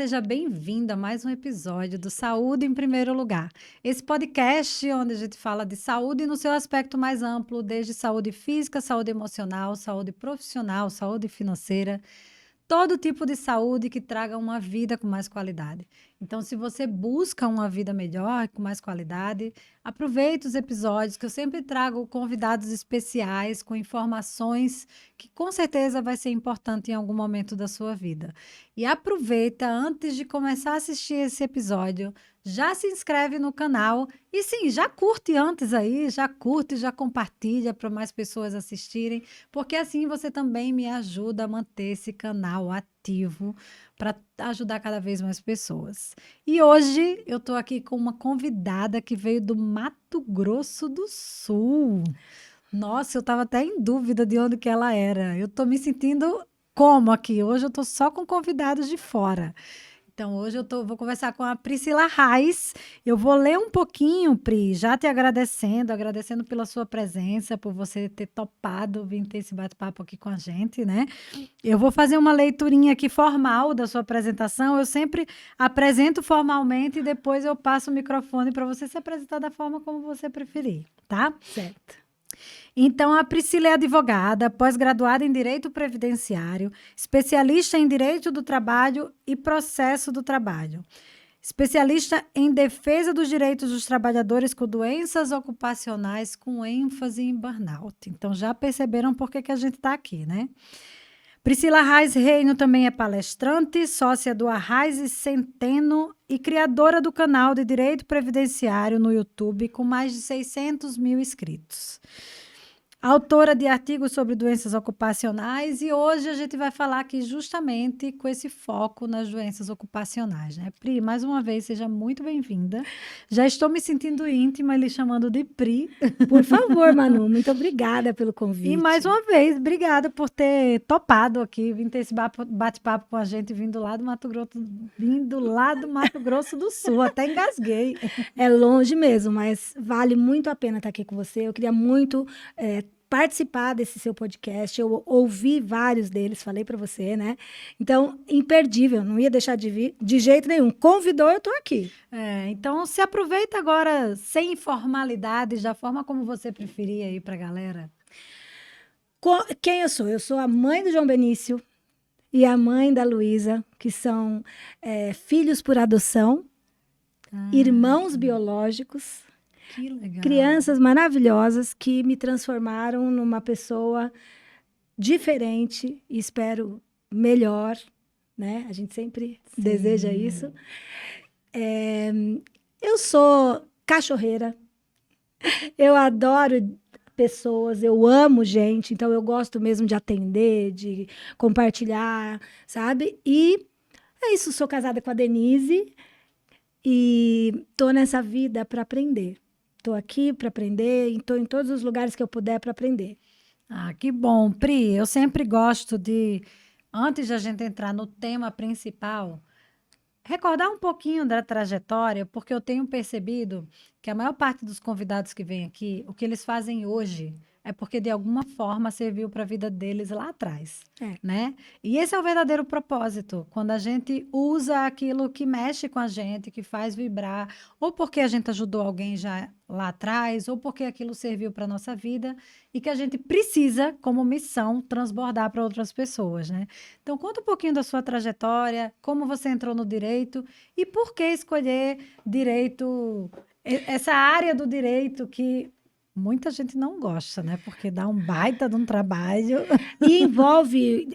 seja bem-vindo a mais um episódio do Saúde em Primeiro Lugar. Esse podcast onde a gente fala de saúde no seu aspecto mais amplo, desde saúde física, saúde emocional, saúde profissional, saúde financeira, todo tipo de saúde que traga uma vida com mais qualidade. Então, se você busca uma vida melhor, com mais qualidade, aproveite os episódios que eu sempre trago convidados especiais com informações que com certeza vai ser importante em algum momento da sua vida. E aproveita antes de começar a assistir esse episódio, já se inscreve no canal e sim, já curte antes aí, já curte, já compartilha para mais pessoas assistirem, porque assim você também me ajuda a manter esse canal ativo para ajudar cada vez mais pessoas. E hoje eu estou aqui com uma convidada que veio do Mato Grosso do Sul. Nossa, eu estava até em dúvida de onde que ela era. Eu estou me sentindo como aqui? Hoje eu estou só com convidados de fora. Então, hoje vou conversar com a Priscila Reis. Eu vou ler um pouquinho, Pri, já te agradecendo pela sua presença, por você ter topado vir ter esse bate-papo aqui com a gente, né? Eu vou fazer uma leiturinha aqui formal da sua apresentação. Eu sempre apresento formalmente e depois eu passo o microfone para você se apresentar da forma como você preferir, tá? Certo. Então, a Priscila é advogada, pós-graduada em Direito Previdenciário, especialista em Direito do Trabalho e Processo do Trabalho, especialista em defesa dos direitos dos trabalhadores com doenças ocupacionais, com ênfase em burnout. Então, já perceberam por que a gente está aqui, né? Priscila Reis Reino também é palestrante, sócia do Arraiz e Centeno e criadora do canal de Direito Previdenciário no YouTube, com mais de 600 mil inscritos. Autora de artigos sobre doenças ocupacionais e hoje a gente vai falar aqui justamente com esse foco nas doenças ocupacionais, né? Pri, mais uma vez, seja muito bem-vinda. Já estou me sentindo íntima lhe chamando de Pri. Por favor, Manu, muito obrigada pelo convite. E mais uma vez, obrigada por ter topado aqui, vir ter esse bate-papo com a gente, vindo lá do Mato Grosso do Sul, até engasguei. É longe mesmo, mas vale muito a pena estar aqui com você. Eu queria muito participar desse seu podcast. Eu ouvi vários deles, falei para você, né? Então, imperdível, não ia deixar de vir de jeito nenhum. Convidou, eu estou aqui. Então, se aproveita agora, sem formalidades, da forma como você preferir aí para a galera. Quem eu sou? Eu sou a mãe do João Benício e a mãe da Luísa, que são filhos por adoção, irmãos biológicos, que legal. Crianças maravilhosas que me transformaram numa pessoa diferente e espero melhor, né? A gente sempre deseja isso. Eu sou cachorreira, eu adoro pessoas, eu amo gente, então eu gosto mesmo de atender, de compartilhar, sabe? E é isso, sou casada com a Denise e tô nessa vida para aprender. Estou aqui para aprender, estou em todos os lugares que eu puder para aprender. Ah, que bom. Pri, eu sempre gosto de, antes de a gente entrar no tema principal, recordar um pouquinho da trajetória, porque eu tenho percebido que a maior parte dos convidados que vêm aqui, o que eles fazem hoje é porque de alguma forma serviu para a vida deles lá atrás, né? E esse é o verdadeiro propósito, quando a gente usa aquilo que mexe com a gente, que faz vibrar, ou porque a gente ajudou alguém já lá atrás, ou porque aquilo serviu para a nossa vida e que a gente precisa, como missão, transbordar para outras pessoas, né? Então, conta um pouquinho da sua trajetória, como você entrou no direito e por que escolher direito, essa área do direito que muita gente não gosta, né? Porque dá um baita de um trabalho. E envolve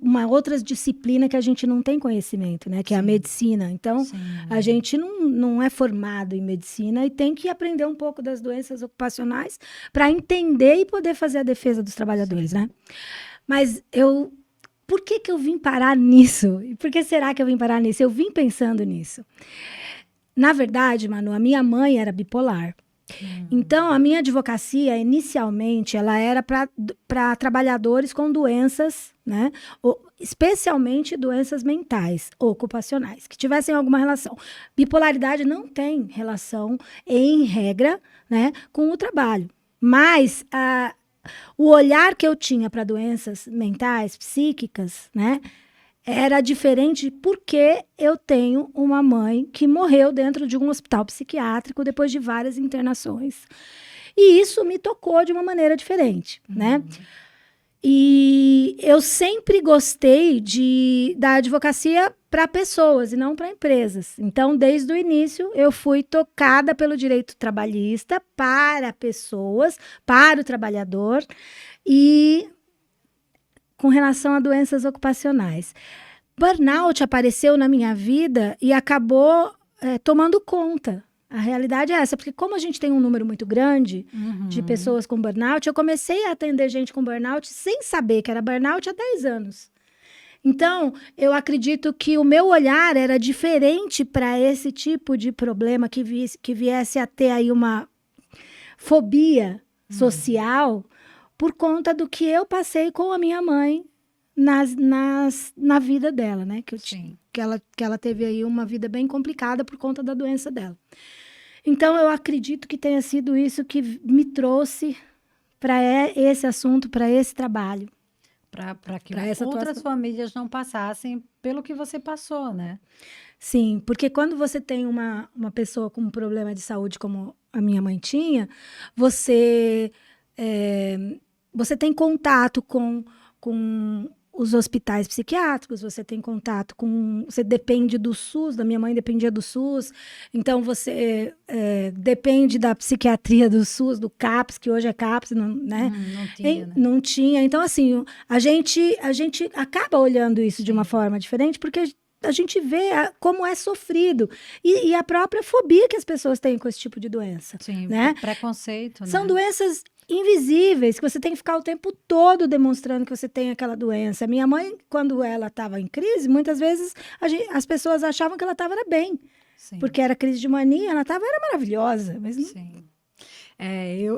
uma outra disciplina que a gente não tem conhecimento, né? Que é a medicina. Então, a gente não é formado em medicina e tem que aprender um pouco das doenças ocupacionais para entender e poder fazer a defesa dos trabalhadores, né? Mas por que eu vim parar nisso? E por que será que eu vim parar nisso? Eu vim pensando nisso. Na verdade, Manu, a minha mãe era bipolar. Então, a minha advocacia, inicialmente, ela era para trabalhadores com doenças, né? Especialmente doenças mentais, ocupacionais, que tivessem alguma relação. Bipolaridade não tem relação, em regra, né, com o trabalho. Mas o olhar que eu tinha para doenças mentais, psíquicas, né, era diferente porque eu tenho uma mãe que morreu dentro de um hospital psiquiátrico depois de várias internações. E isso me tocou de uma maneira diferente, né? E eu sempre gostei da advocacia para pessoas e não para empresas. Então, desde o início, eu fui tocada pelo direito trabalhista para pessoas, para o trabalhador e com relação a doenças ocupacionais. Burnout apareceu na minha vida e acabou tomando conta. A realidade é essa, porque como a gente tem um número muito grande de pessoas com burnout, eu comecei a atender gente com burnout sem saber que era burnout há 10 anos. Então, eu acredito que o meu olhar era diferente para esse tipo de problema que viesse a ter aí uma fobia social por conta do que eu passei com a minha mãe na vida dela, né? Que ela teve aí uma vida bem complicada por conta da doença dela. Então, eu acredito que tenha sido isso que me trouxe para esse assunto, para esse trabalho. Para que outras famílias não passassem pelo que você passou, né? Sim, porque quando você tem uma pessoa com um problema de saúde como a minha mãe tinha, você tem contato com os hospitais psiquiátricos, você tem contato você depende do SUS, da minha mãe dependia do SUS, então você depende da psiquiatria do SUS, do CAPS, que hoje é CAPS, né? Não tinha, né? Não tinha. Então, assim, a gente acaba olhando isso de uma forma diferente, porque a gente vê como é sofrido. E a própria fobia que as pessoas têm com esse tipo de doença. Sim, né? Preconceito, né? São doenças invisíveis, que você tem que ficar o tempo todo demonstrando que você tem aquela doença. Minha mãe, quando ela estava em crise, muitas vezes as pessoas achavam que ela estava bem. Sim. Porque era crise de mania, ela era maravilhosa. Mas Sim.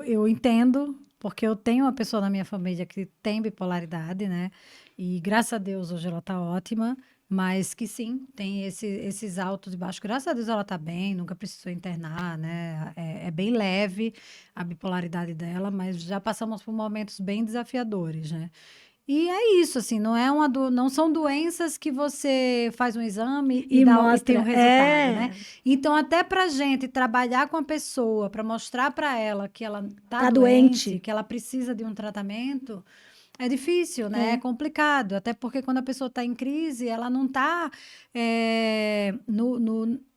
Eu entendo, porque eu tenho uma pessoa na minha família que tem bipolaridade, né? E graças a Deus hoje ela está ótima. Mas que sim, tem esses altos e baixos. Graças a Deus ela tá bem, nunca precisou internar, né? É bem leve a bipolaridade dela, mas já passamos por momentos bem desafiadores, né? E é isso, assim, não são doenças que você faz um exame e tem um resultado, né? Então, até pra gente trabalhar com a pessoa, para mostrar para ela que ela tá doente, que ela precisa de um tratamento... É difícil, né? É complicado, até porque quando a pessoa está em crise, ela não está,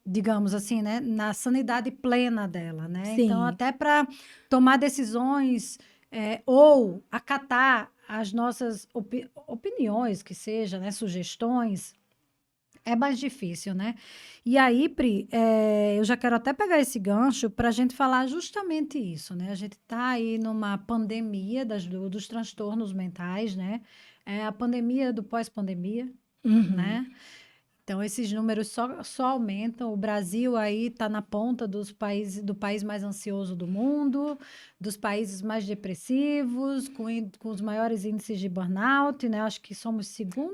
digamos assim, né? Na sanidade plena dela, né? Sim. Então, até para tomar decisões ou acatar as nossas opiniões, que seja, né? Sugestões, é mais difícil, né? E aí, Pri, eu já quero até pegar esse gancho para a gente falar justamente isso, né? A gente está aí numa pandemia dos transtornos mentais, né? A pandemia do pós-pandemia, né? Então, esses números só aumentam. O Brasil aí está na ponta do país mais ansioso do mundo, dos países mais depressivos, com os maiores índices de burnout, né? Acho que somos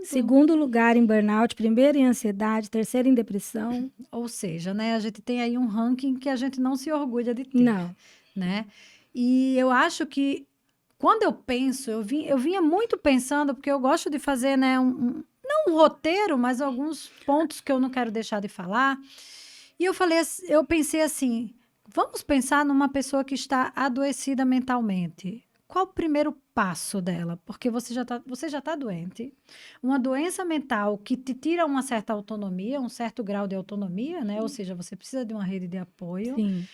segundo lugar em burnout, primeiro em ansiedade, terceiro em depressão. Ou seja, né? A gente tem aí um ranking que a gente não se orgulha de ter. Não. Né? E eu acho que quando eu penso, eu vinha muito pensando, porque eu gosto de fazer, né, não um roteiro, mas alguns pontos que eu não quero deixar de falar. E eu pensei assim, vamos pensar numa pessoa que está adoecida mentalmente. Qual o primeiro passo dela? Porque você já está doente. Uma doença mental que te tira uma certa autonomia, um certo grau de autonomia, né? Ou seja, você precisa de uma rede de apoio. Sim.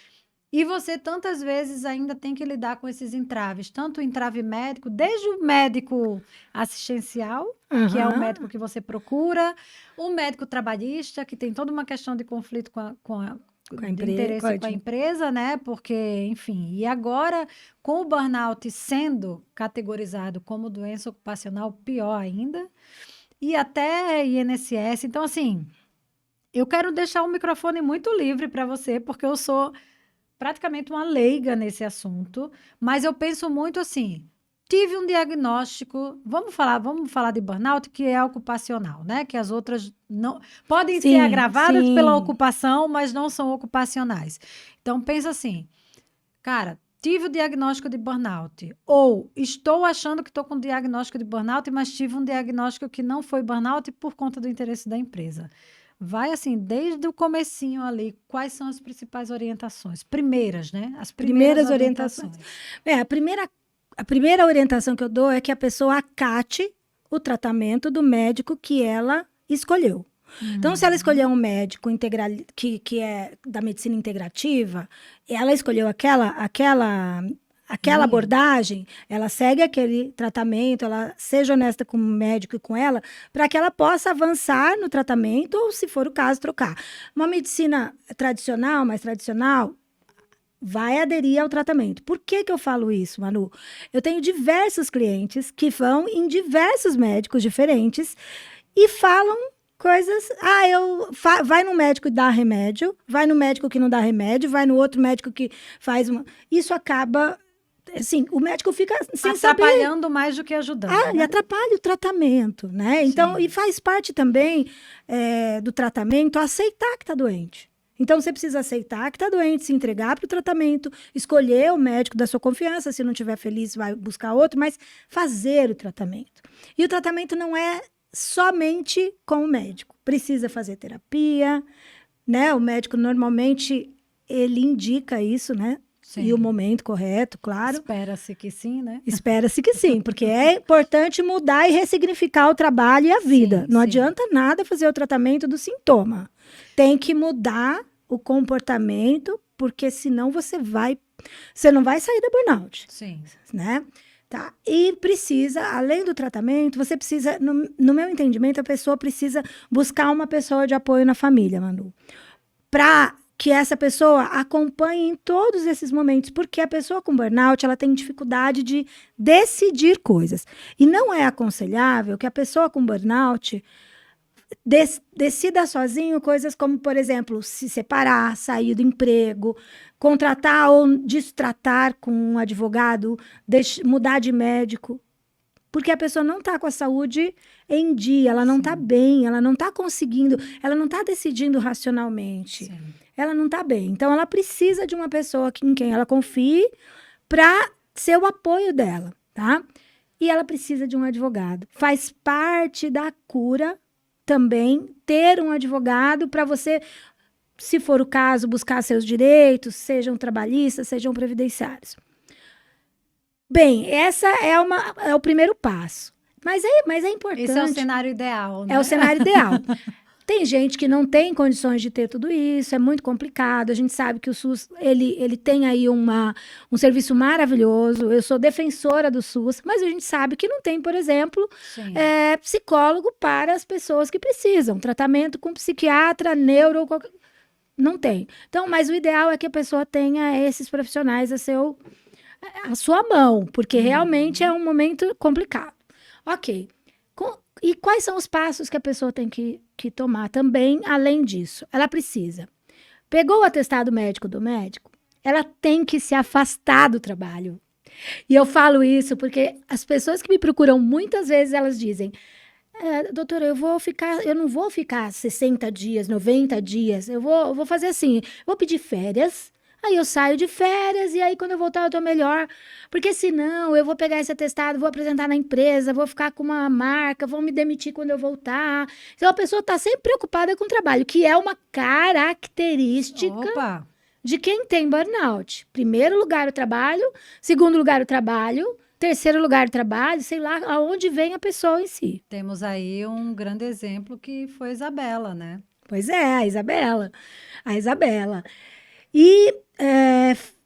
E você, tantas vezes, ainda tem que lidar com esses entraves. Tanto o entrave médico, desde o médico assistencial, que é o médico que você procura, o médico trabalhista, que tem toda uma questão de conflito de interesse com a empresa, né? Porque, enfim, e agora, com o burnout sendo categorizado como doença ocupacional, pior ainda, e até INSS. Então, assim, eu quero deixar o microfone muito livre para você, porque eu sou praticamente uma leiga nesse assunto, mas eu penso muito assim, tive um diagnóstico, vamos falar de burnout, que é ocupacional, né? Que as outras não podem ser agravadas pela ocupação, mas não são ocupacionais. Então pensa assim, cara, tive o diagnóstico de burnout, ou estou achando que estou com diagnóstico de burnout, mas tive um diagnóstico que não foi burnout por conta do interesse da empresa. Vai assim, desde o comecinho ali, quais são as principais orientações? Primeiras, né? As primeiras orientações. A primeira orientação que eu dou é que a pessoa acate o tratamento do médico que ela escolheu. Então, se ela escolher um médico que é da medicina integrativa, ela escolheu aquela abordagem, ela segue aquele tratamento, ela seja honesta com o médico e com ela, para que ela possa avançar no tratamento ou, se for o caso, trocar. Uma medicina tradicional, mais tradicional, vai aderir ao tratamento. Por que eu falo isso, Manu? Eu tenho diversos clientes que vão em diversos médicos diferentes e falam coisas... vai no médico e dá remédio, vai no médico que não dá remédio, vai no outro médico que faz uma... Isso acaba... Assim, o médico fica sem saber... Atrapalhando mais do que ajudando. Né? E atrapalha o tratamento, né? Então, e faz parte também do tratamento aceitar que está doente. Então, você precisa aceitar que está doente, se entregar para o tratamento, escolher o médico da sua confiança, se não estiver feliz, vai buscar outro, mas fazer o tratamento. E o tratamento não é somente com o médico. Precisa fazer terapia, né? O médico, normalmente, ele indica isso, né? Sim. E o momento correto, claro. Espera-se que sim, né? Espera-se que sim, porque é importante mudar e ressignificar o trabalho e a vida. Sim, não adianta nada fazer o tratamento do sintoma. Tem que mudar o comportamento, porque senão você não vai sair da burnout. Sim. Né? Tá? E precisa, além do tratamento, você precisa, no meu entendimento, a pessoa precisa buscar uma pessoa de apoio na família, Manu. Para que essa pessoa acompanhe em todos esses momentos, porque a pessoa com burnout, ela tem dificuldade de decidir coisas. E não é aconselhável que a pessoa com burnout decida sozinho coisas como, por exemplo, se separar, sair do emprego, contratar ou destratar com um advogado, mudar de médico. Porque a pessoa não está com a saúde em dia, ela não está bem, ela não está conseguindo, ela não está decidindo racionalmente. Sim. Ela não está bem. Então, ela precisa de uma pessoa em quem ela confie para ser o apoio dela, tá? E ela precisa de um advogado. Faz parte da cura também ter um advogado para você, se for o caso, buscar seus direitos, sejam trabalhistas, sejam previdenciários. Bem, essa é o primeiro passo. Mas é importante. Esse é o cenário ideal, né? É o cenário ideal. Tem gente que não tem condições de ter tudo isso, é muito complicado. A gente sabe que o SUS, ele tem aí um serviço maravilhoso. Eu sou defensora do SUS, mas a gente sabe que não tem, por exemplo, psicólogo para as pessoas que precisam. Tratamento com psiquiatra, neuro, não tem. Então, mas o ideal é que a pessoa tenha esses profissionais a sua mão, porque realmente é um momento complicado. Ok. E quais são os passos que a pessoa tem que tomar também, além disso? Ela precisa. Pegou o atestado médico do médico, ela tem que se afastar do trabalho. E eu falo isso porque as pessoas que me procuram, muitas vezes elas dizem, doutora, eu não vou ficar 60 dias, 90 dias, eu vou fazer assim, vou pedir férias. Aí eu saio de férias e aí quando eu voltar eu tô melhor. Porque senão eu vou pegar esse atestado, vou apresentar na empresa, vou ficar com uma marca, vão me demitir quando eu voltar. Então a pessoa tá sempre preocupada com o trabalho, que é uma característica de quem tem burnout. Primeiro lugar o trabalho, segundo lugar o trabalho, terceiro lugar o trabalho, sei lá aonde vem a pessoa em si. Temos aí um grande exemplo que foi a Isabela, né? Pois é, a Isabela. E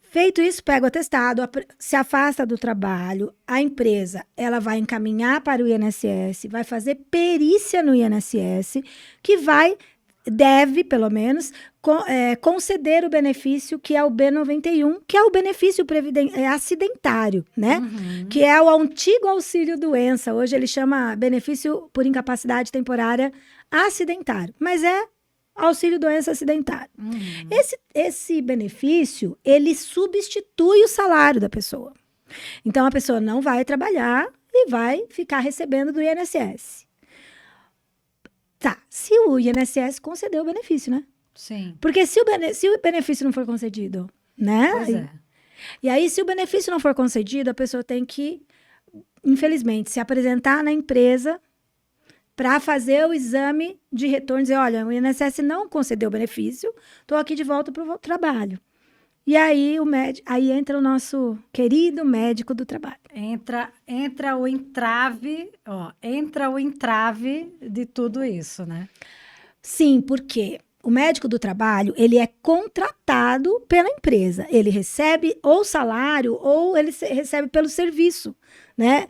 feito isso, pega o atestado, se afasta do trabalho, a empresa ela vai encaminhar para o INSS, vai fazer perícia no INSS, que deve, pelo menos, conceder o benefício que é o B91, que é o benefício acidentário, né? Uhum. Que é o antigo auxílio-doença. Hoje ele chama benefício por incapacidade temporária acidentário, mas é auxílio-doença acidentário. Uhum. Esse benefício, ele substitui o salário da pessoa. Então, a pessoa não vai trabalhar e vai ficar recebendo do INSS. Tá, se o INSS concedeu o benefício, né? Sim. Porque se o benefício não for concedido, né? Pois é. E aí, se o benefício não for concedido, a pessoa tem que, infelizmente, se apresentar na empresa para fazer o exame de retorno, dizer, olha, o INSS não concedeu o benefício, estou aqui de volta para o trabalho. E aí, aí entra o nosso querido médico do trabalho. Entra o entrave, entra o entrave de tudo isso, né? Sim, porque o médico do trabalho, ele é contratado pela empresa. Ele recebe ou salário ou ele recebe pelo serviço, né?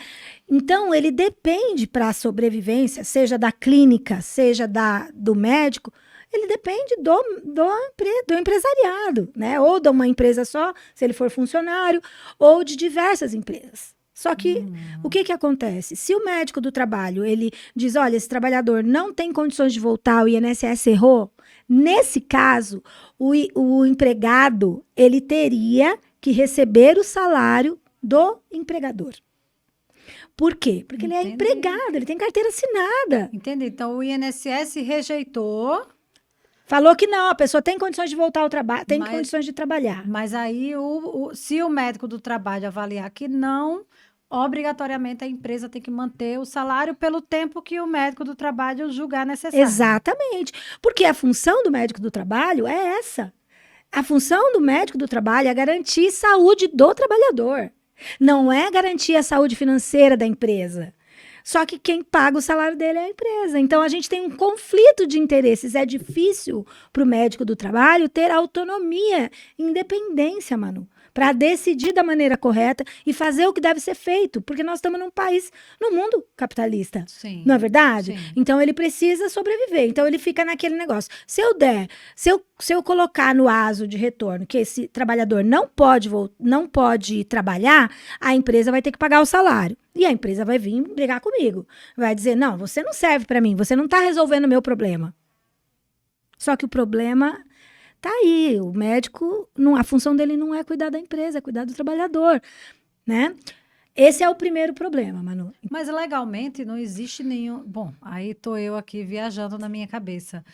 Então, ele depende para a sobrevivência, seja da clínica, seja do médico, ele depende do empresariado, né? Ou de uma empresa só, se ele for funcionário, ou de diversas empresas. Só que, o que acontece? Se o médico do trabalho, ele diz, olha, esse trabalhador não tem condições de voltar, o INSS errou, nesse caso, o empregado, ele teria que receber o salário do empregador. Por quê? Porque ele é empregado, ele tem carteira assinada. Entendi. Então, o INSS rejeitou. Falou que não, a pessoa tem condições de voltar ao trabalho, tem condições de trabalhar. Mas aí, se o médico do trabalho avaliar que não, obrigatoriamente a empresa tem que manter o salário pelo tempo que o médico do trabalho julgar necessário. Exatamente. Porque a função do médico do trabalho é essa. A função do médico do trabalho é garantir saúde do trabalhador. Não é garantir a saúde financeira da empresa. Só que quem paga o salário dele é a empresa. Então, a gente tem um conflito de interesses. É difícil para o médico do trabalho ter autonomia, independência, Manu, para decidir da maneira correta e fazer o que deve ser feito. Porque nós estamos num país, no mundo capitalista. Sim. Não é verdade? Sim. Então, ele precisa sobreviver. Então, ele fica naquele negócio. Se eu colocar no aso de retorno que esse trabalhador não pode trabalhar, a empresa vai ter que pagar o salário. E a empresa vai vir brigar comigo. Vai dizer, não, você não serve para mim, você não está resolvendo o meu problema. Só que o problema tá aí. O médico, a função dele não é cuidar da empresa, é cuidar do trabalhador, né? Esse é o primeiro problema, Manu. Mas legalmente não existe nenhum... Bom, aí tô eu aqui viajando na minha cabeça.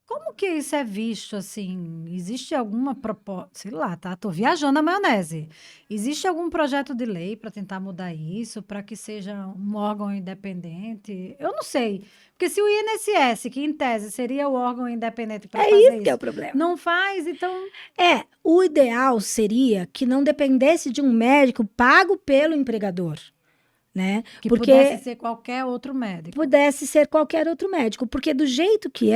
Como que isso é visto, assim? Existe alguma proposta? Sei lá, tá? Tô viajando na maionese. Existe algum projeto de lei para tentar mudar isso, para que seja um órgão independente? Eu não sei. Porque se o INSS, que em tese seria o órgão independente para fazer isso... que é o problema. Não faz, então... O ideal seria que não dependesse de um médico pago pelo empregador. Né? Que pudesse ser qualquer outro médico. Pudesse ser qualquer outro médico. Porque do jeito que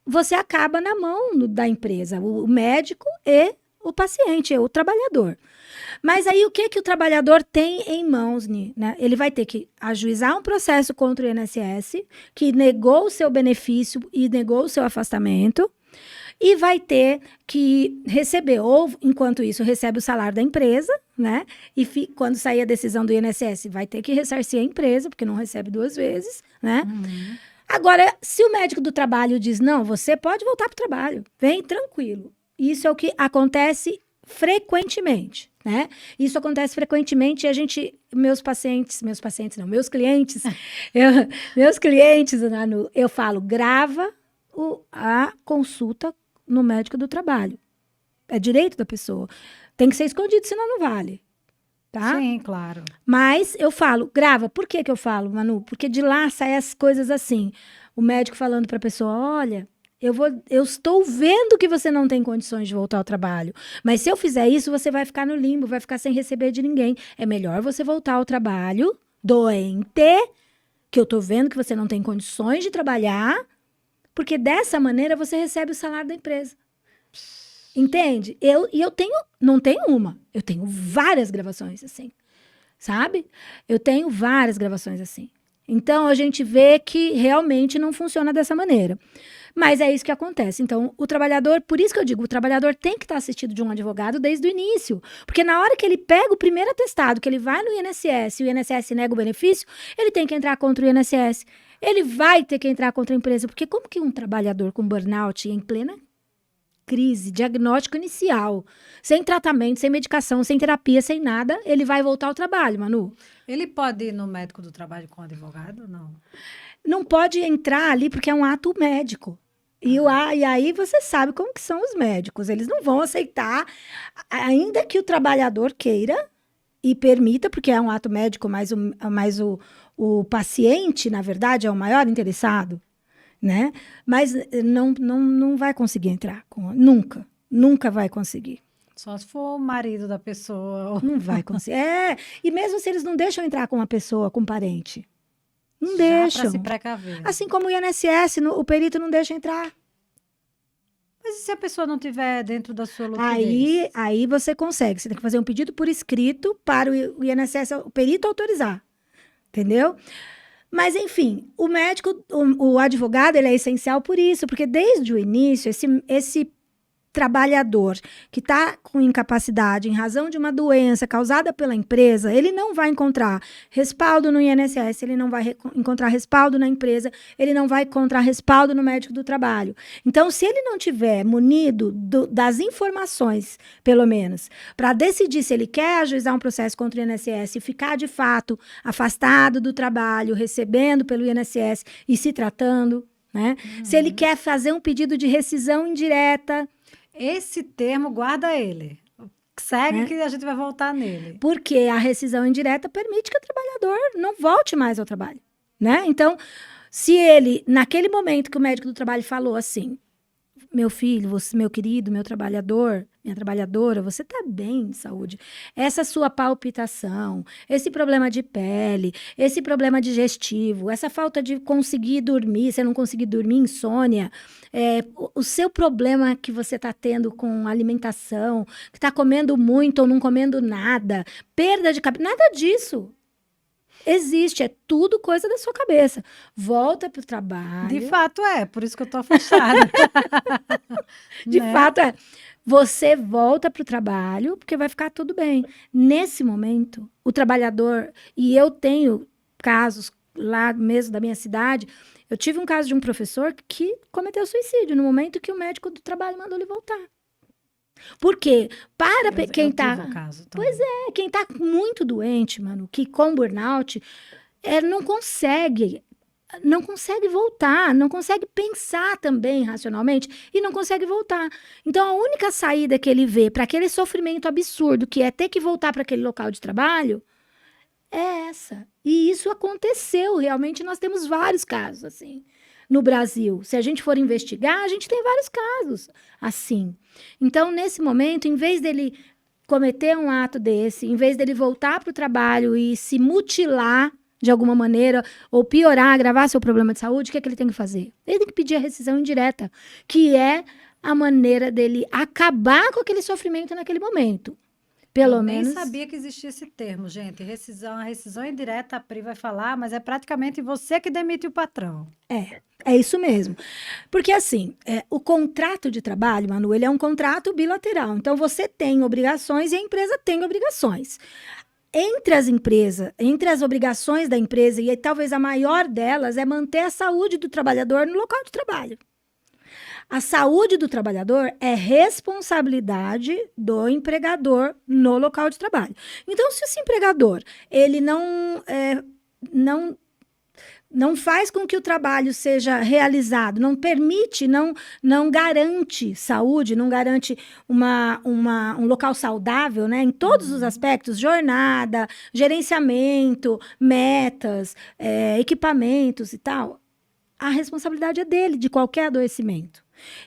você acaba na mão da empresa, o médico e o paciente, o trabalhador. Mas aí o que o trabalhador tem em mãos, né? Ele vai ter que ajuizar um processo contra o INSS, que negou o seu benefício e negou o seu afastamento, e vai ter que receber, ou enquanto isso recebe o salário da empresa, né? E quando sair a decisão do INSS, vai ter que ressarcir a empresa, porque não recebe 2 vezes, né? Uhum. Agora, se o médico do trabalho diz, não, você pode voltar para o trabalho, vem tranquilo. Isso é o que acontece frequentemente, né? Isso acontece frequentemente e meus clientes, eu falo, grava a consulta no médico do trabalho. É direito da pessoa. Tem que ser escondido, senão não vale. Tá? Sim, claro. Mas eu falo, grava. Por que eu falo, Manu? Porque de lá saem as coisas assim. O médico falando para a pessoa, olha, eu estou vendo que você não tem condições de voltar ao trabalho. Mas se eu fizer isso, você vai ficar no limbo, vai ficar sem receber de ninguém. É melhor você voltar ao trabalho, doente, que eu estou vendo que você não tem condições de trabalhar, porque dessa maneira você recebe o salário da empresa. Entende? Eu não tenho uma, eu tenho várias gravações assim, sabe? Eu tenho várias gravações assim. Então, a gente vê que realmente não funciona dessa maneira. Mas é isso que acontece. Então, o trabalhador, por isso que eu digo, o trabalhador tem que estar assistido de um advogado desde o início. Porque na hora que ele pega o primeiro atestado, que ele vai no INSS e o INSS nega o benefício, ele tem que entrar contra o INSS. Ele vai ter que entrar contra a empresa. Porque como que um trabalhador com burnout em plena crise, diagnóstico inicial, sem tratamento, sem medicação, sem terapia, sem nada, ele vai voltar ao trabalho, Manu? Ele pode ir no médico do trabalho com advogado? Não. Não pode entrar ali porque é um ato médico. E aí você sabe como que são os médicos. Eles não vão aceitar, ainda que o trabalhador queira e permita, porque é um ato médico, mas o paciente, na verdade, é o maior interessado, né? Mas não vai conseguir entrar. Nunca vai conseguir. Só se for o marido da pessoa. Não vai conseguir. E mesmo se eles não deixam entrar com uma pessoa, com um parente. Não Já deixam. para se precaver. Assim como o INSS, o perito não deixa entrar. Mas e se a pessoa não estiver dentro da sua lucidez? Aí você consegue. Você tem que fazer um pedido por escrito para o INSS, o perito autorizar. Entendeu? Mas, enfim, o médico, o advogado, ele é essencial por isso, porque desde o início, esse trabalhador que está com incapacidade em razão de uma doença causada pela empresa, ele não vai encontrar respaldo no INSS, ele não vai encontrar respaldo na empresa, ele não vai encontrar respaldo no médico do trabalho. Então, se ele não tiver munido das informações, pelo menos, para decidir se ele quer ajuizar um processo contra o INSS e ficar, de fato, afastado do trabalho, recebendo pelo INSS e se tratando, né? Se ele quer fazer um pedido de rescisão indireta. Esse termo, guarda ele. Segue que a gente vai voltar nele. Porque a rescisão indireta permite que o trabalhador não volte mais ao trabalho, né? Então, se ele, naquele momento que o médico do trabalho falou assim, meu filho, você, meu querido, meu trabalhador, minha trabalhadora, você está bem de saúde. Essa sua palpitação, esse problema de pele, esse problema digestivo, essa falta de conseguir dormir, você não conseguir dormir, insônia, o seu problema que você está tendo com alimentação, que está comendo muito ou não comendo nada, perda de cabelo, nada disso existe, é tudo coisa da sua cabeça. Volta pro trabalho. De fato por isso que eu tô afastada. De fato Você volta pro trabalho, porque vai ficar tudo bem. Nesse momento, o trabalhador, e eu tenho casos lá mesmo da minha cidade, eu tive um caso de um professor que cometeu suicídio no momento que o médico do trabalho mandou ele voltar. Por quê? Quem tá... Pois é, quem tá muito doente, mano, que com burnout, não consegue voltar, não consegue pensar também racionalmente e não consegue voltar. Então, a única saída que ele vê para aquele sofrimento absurdo, que é ter que voltar para aquele local de trabalho, é essa. E isso aconteceu, realmente nós temos vários casos assim. No Brasil, se a gente for investigar, a gente tem vários casos assim. Então, nesse momento, em vez dele cometer um ato desse, em vez dele voltar para o trabalho e se mutilar de alguma maneira, ou piorar, agravar seu problema de saúde, o que é que ele tem que fazer? Ele tem que pedir a rescisão indireta, que é a maneira dele acabar com aquele sofrimento naquele momento. Pelo menos. Nem sabia que existia esse termo, gente. A rescisão indireta, a Pri vai falar, mas é praticamente você que demite o patrão. É isso mesmo. Porque, assim, o contrato de trabalho, Manu, ele é um contrato bilateral. Então, você tem obrigações e a empresa tem obrigações. Entre as obrigações da empresa, e talvez a maior delas, é manter a saúde do trabalhador no local de trabalho. A saúde do trabalhador é responsabilidade do empregador no local de trabalho. Então, se esse empregador ele não faz com que o trabalho seja realizado, não permite, não garante saúde, não garante um local saudável, né? Em todos os aspectos, jornada, gerenciamento, metas, equipamentos e tal, a responsabilidade é dele, de qualquer adoecimento.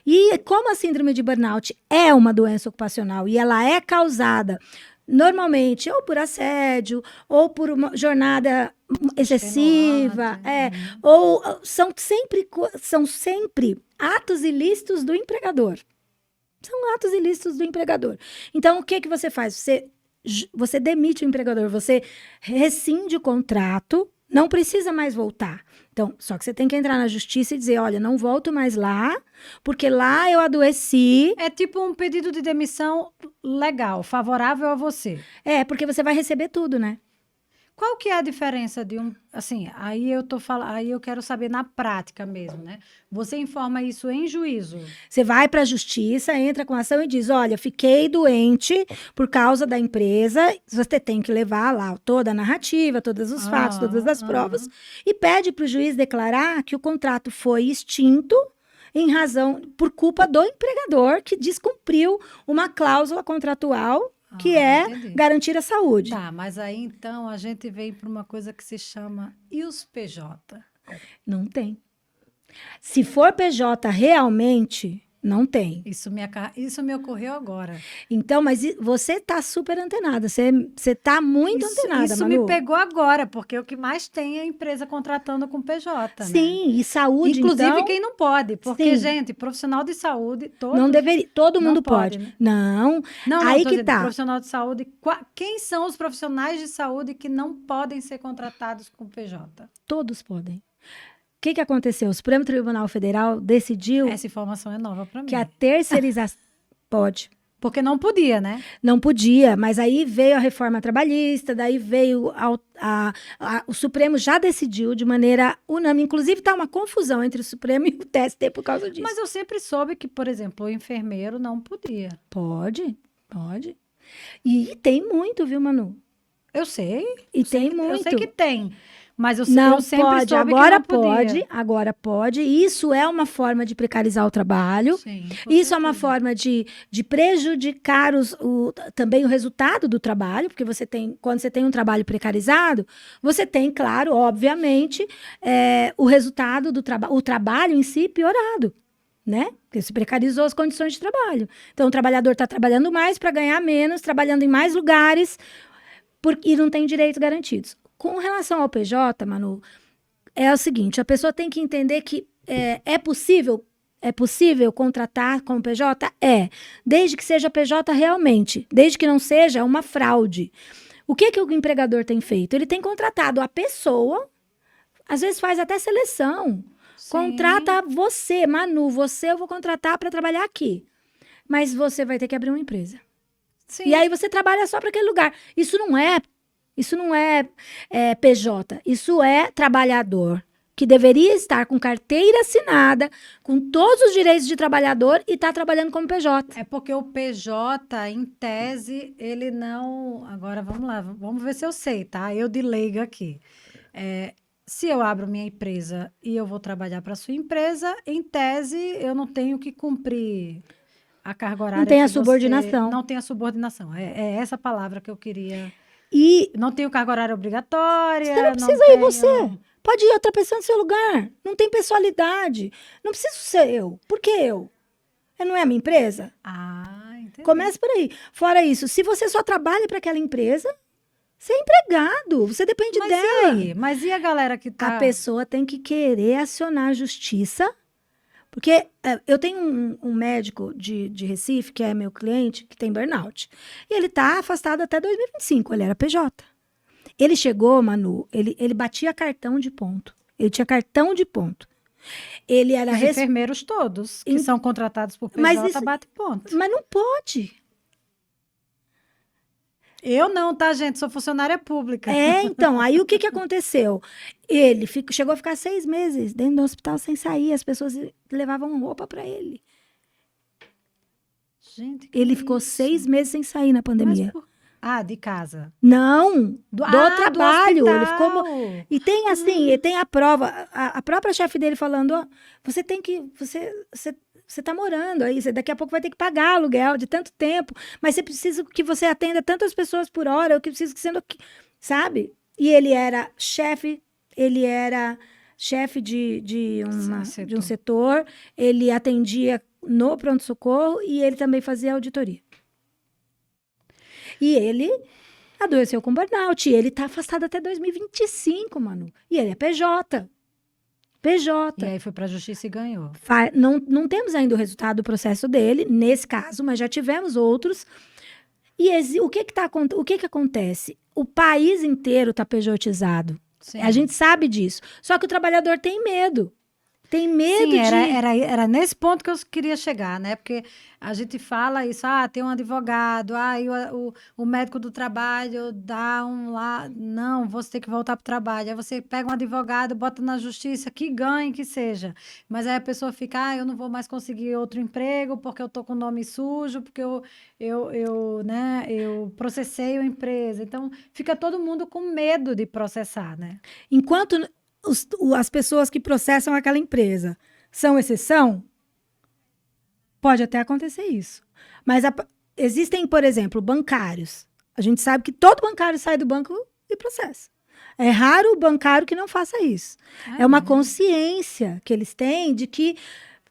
E como a síndrome de burnout é uma doença ocupacional e ela é causada normalmente ou por assédio, ou por uma jornada excessiva, ou são sempre atos ilícitos do empregador. São atos ilícitos do empregador. Então, o que você faz? Você demite o empregador, você rescinde o contrato, não precisa mais voltar. Então, só que você tem que entrar na justiça e dizer, olha, não volto mais lá, porque lá eu adoeci. É tipo um pedido de demissão legal, favorável a você. Porque você vai receber tudo, né? Qual que é a diferença de assim, aí eu quero saber na prática mesmo, né? Você informa isso em juízo. Você vai para a justiça, entra com ação e diz, olha, fiquei doente por causa da empresa, você tem que levar lá toda a narrativa, todos os fatos, todas as provas, e pede para o juiz declarar que o contrato foi extinto por culpa do empregador que descumpriu uma cláusula contratual que entendi. garantir a saúde. Tá, mas aí então a gente vem para uma coisa que se chama e os PJ? Não tem. Se for PJ realmente, não tem. Isso me ocorreu agora. Então, mas você está super antenada, você está muito antenada, Isso Manu. me pegou agora, porque o que mais tem é a empresa contratando com PJ, né? Sim, e saúde, inclusive então, quem não pode, porque, sim. gente, profissional de saúde, não deveria, todo não mundo pode. né? Não, Não, aí tô que dizendo, tá. profissional de saúde, quem são os profissionais de saúde que não podem ser contratados com PJ? Todos podem. O que aconteceu? O Supremo Tribunal Federal decidiu Essa informação é nova para mim. que a terceirização pode. Porque não podia, né? Não podia, mas aí veio a reforma trabalhista, daí veio o Supremo já decidiu de maneira unânime. Inclusive, está uma confusão entre o Supremo e o TST por causa disso. Mas eu sempre soube que, por exemplo, o enfermeiro não podia. Pode. E tem muito, viu, Manu? Eu sei. E tem muito. Eu sei que tem. Mas eu Não sempre pode, soube agora que não podia. agora pode. Isso é uma forma de precarizar o trabalho. Sim, Isso é uma forma de prejudicar também o resultado do trabalho, porque quando você tem um trabalho precarizado, você tem, claro, obviamente, o resultado o trabalho em si piorado, né? Porque se precarizou as condições de trabalho. Então, o trabalhador está trabalhando mais para ganhar menos, trabalhando em mais lugares, e não tem direitos garantidos. Com relação ao PJ, Manu, é o seguinte, a pessoa tem que entender que é possível contratar com PJ? Desde que seja PJ realmente, desde que não seja uma fraude. O que o empregador tem feito? Ele tem contratado a pessoa, às vezes faz até seleção, contrata você, Manu, eu vou contratar para trabalhar aqui, mas você vai ter que abrir uma empresa. Sim. E aí você trabalha só para aquele lugar. Isso não é PJ, isso é trabalhador, que deveria estar com carteira assinada, com todos os direitos de trabalhador e está trabalhando como PJ. É porque o PJ, em tese, ele não... Agora, vamos lá, vamos ver se eu sei, tá? Eu de leiga aqui. Se eu abro minha empresa e eu vou trabalhar para sua empresa, em tese, eu não tenho que cumprir a carga horária. Não tem a subordinação. Não tem a subordinação. É essa palavra que eu queria... E não tem carga horária obrigatória. Você não precisa ir você. Pode ir outra pessoa no seu lugar. Não tem pessoalidade. Não preciso ser eu. Por que eu? Não é a minha empresa? Entendi. Começa por aí. Fora isso, se você só trabalha para aquela empresa, você é empregado. Você depende dela. E aí? Mas e a galera que tá... A pessoa tem que querer acionar a justiça. Porque eu tenho um médico de Recife, que é meu cliente, que tem burnout. E ele está afastado até 2025, ele era PJ. Ele chegou, Manu, ele batia cartão de ponto. Ele tinha cartão de ponto. Ele era... Os enfermeiros todos que são contratados por PJ batem ponto. Mas não pode. Eu não, tá, gente? Sou funcionária pública. Então, aí o que aconteceu? Ele chegou a ficar 6 meses dentro do hospital sem sair, as pessoas levavam roupa para ele. Gente, ele ficou 6 meses sem sair na pandemia. De casa? Não, do trabalho. Do ele ficou... E tem assim, tem a prova, a própria chefe dele falando, você tem que... Você tá morando aí, você daqui a pouco vai ter que pagar aluguel de tanto tempo, mas você precisa que você atenda tantas pessoas por hora, eu que preciso que sendo... Sabe? E ele era chefe de um setor, ele atendia no pronto-socorro e ele também fazia auditoria. E ele adoeceu com burnout, e ele tá afastado até 2025, Manu. E ele é PJ. E aí foi para a justiça e ganhou. Não temos ainda o resultado do processo dele, nesse caso, mas já tivemos outros. E o que acontece? O país inteiro está pejotizado. Sim. A gente sabe disso. Só que o trabalhador tem medo. Tem medo de... Era nesse ponto que eu queria chegar, né? Porque a gente fala isso, tem um advogado, e o médico do trabalho dá lá, não, você tem que voltar para o trabalho. Aí você pega um advogado, bota na justiça, que ganhe, que seja. Mas aí a pessoa fica, eu não vou mais conseguir outro emprego porque eu tô com o nome sujo, porque eu processei a empresa. Então, fica todo mundo com medo de processar, né? Enquanto... as pessoas que processam aquela empresa são exceção, Pode até acontecer isso. Mas existem, por exemplo, bancários. A gente sabe que todo bancário sai do banco e processa. É raro o bancário que não faça isso. É uma consciência que eles têm de que,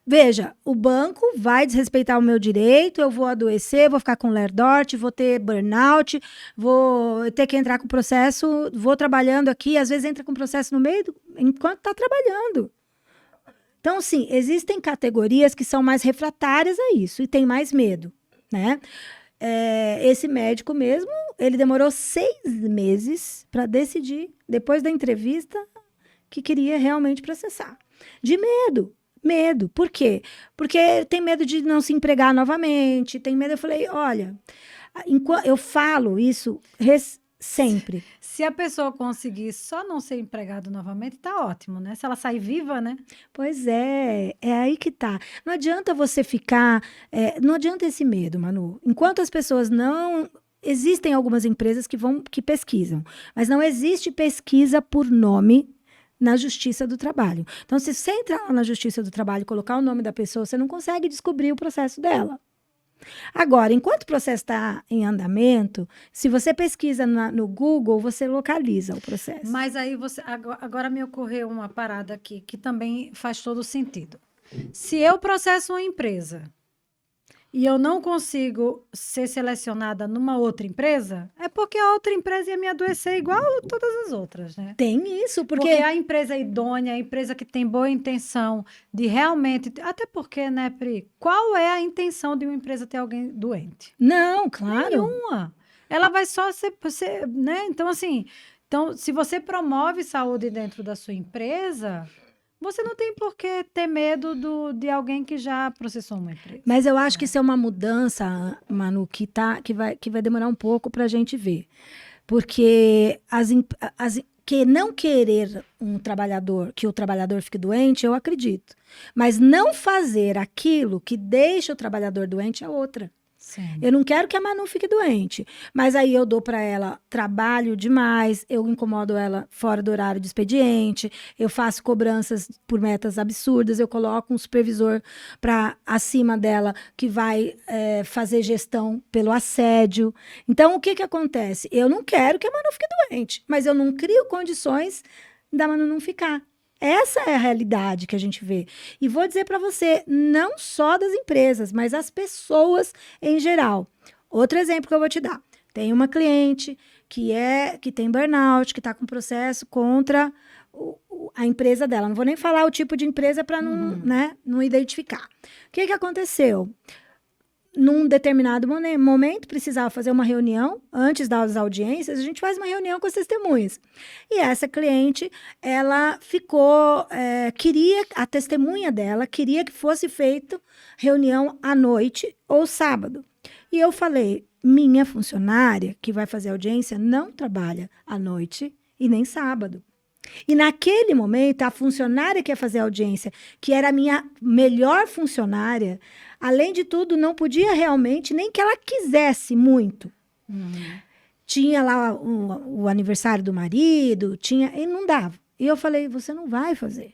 veja, o banco vai desrespeitar o meu direito, eu vou adoecer, vou ficar com lerdort, vou ter burnout, vou ter que entrar com processo, vou trabalhando aqui, às vezes entra com processo no meio, enquanto está trabalhando. Então, sim, existem categorias que são mais refratárias a isso e tem mais medo, né? Esse médico mesmo, ele demorou 6 meses para decidir, depois da entrevista, que queria realmente processar. De medo. Medo. Por quê? Porque tem medo de não se empregar novamente, tem medo. Eu falei, olha, eu falo isso sempre. Se a pessoa conseguir só não ser empregado novamente, tá ótimo, né? Se ela sair viva, né? Pois é aí que tá. Não adianta você ficar, não adianta esse medo, Manu. Enquanto as pessoas não... Existem algumas empresas que pesquisam, mas não existe pesquisa por nome na Justiça do Trabalho. Então, se você entrar lá na Justiça do Trabalho e colocar o nome da pessoa, você não consegue descobrir o processo dela. Agora, enquanto o processo está em andamento, se você pesquisa no Google, você localiza o processo. Mas aí agora me ocorreu uma parada aqui que também faz todo sentido. Se eu processo uma empresa e eu não consigo ser selecionada numa outra empresa, é porque a outra empresa ia me adoecer igual todas as outras, né? Tem isso, porque a empresa é idônea, a empresa que tem boa intenção de realmente... Até porque, né, Pri? Qual é a intenção de uma empresa ter alguém doente? Não, claro. Nenhuma. Ela vai só ser, né? Então, assim, se você promove saúde dentro da sua empresa... Você não tem por que ter medo de alguém que já processou uma empresa. Mas eu acho que isso é uma mudança, Manu, que vai demorar um pouco para a gente ver. Porque que não querer que o trabalhador fique doente, eu acredito. Mas não fazer aquilo que deixa o trabalhador doente é outra. Sim. Eu não quero que a Manu fique doente, mas aí eu dou para ela trabalho demais, eu incomodo ela fora do horário de expediente, eu faço cobranças por metas absurdas, eu coloco um supervisor para acima dela que vai fazer gestão pelo assédio. Então, o que acontece? Eu não quero que a Manu fique doente, mas eu não crio condições da Manu não ficar. Essa é a realidade que a gente vê. E vou dizer para você, não só das empresas, mas as pessoas em geral. Outro exemplo que eu vou te dar. Tem uma cliente que tem burnout, que está com processo contra a empresa dela. Não vou nem falar o tipo de empresa para não identificar. O que aconteceu? Num determinado momento, precisava fazer uma reunião, antes das audiências, a gente faz uma reunião com as testemunhas. E essa cliente, ela a testemunha dela queria que fosse feita reunião à noite ou sábado. E eu falei, minha funcionária, que vai fazer audiência, não trabalha à noite e nem sábado. E naquele momento, a funcionária que ia fazer a audiência, que era a minha melhor funcionária, além de tudo, não podia realmente, nem que ela quisesse muito. Tinha lá o aniversário do marido, e não dava. E eu falei, você não vai fazer.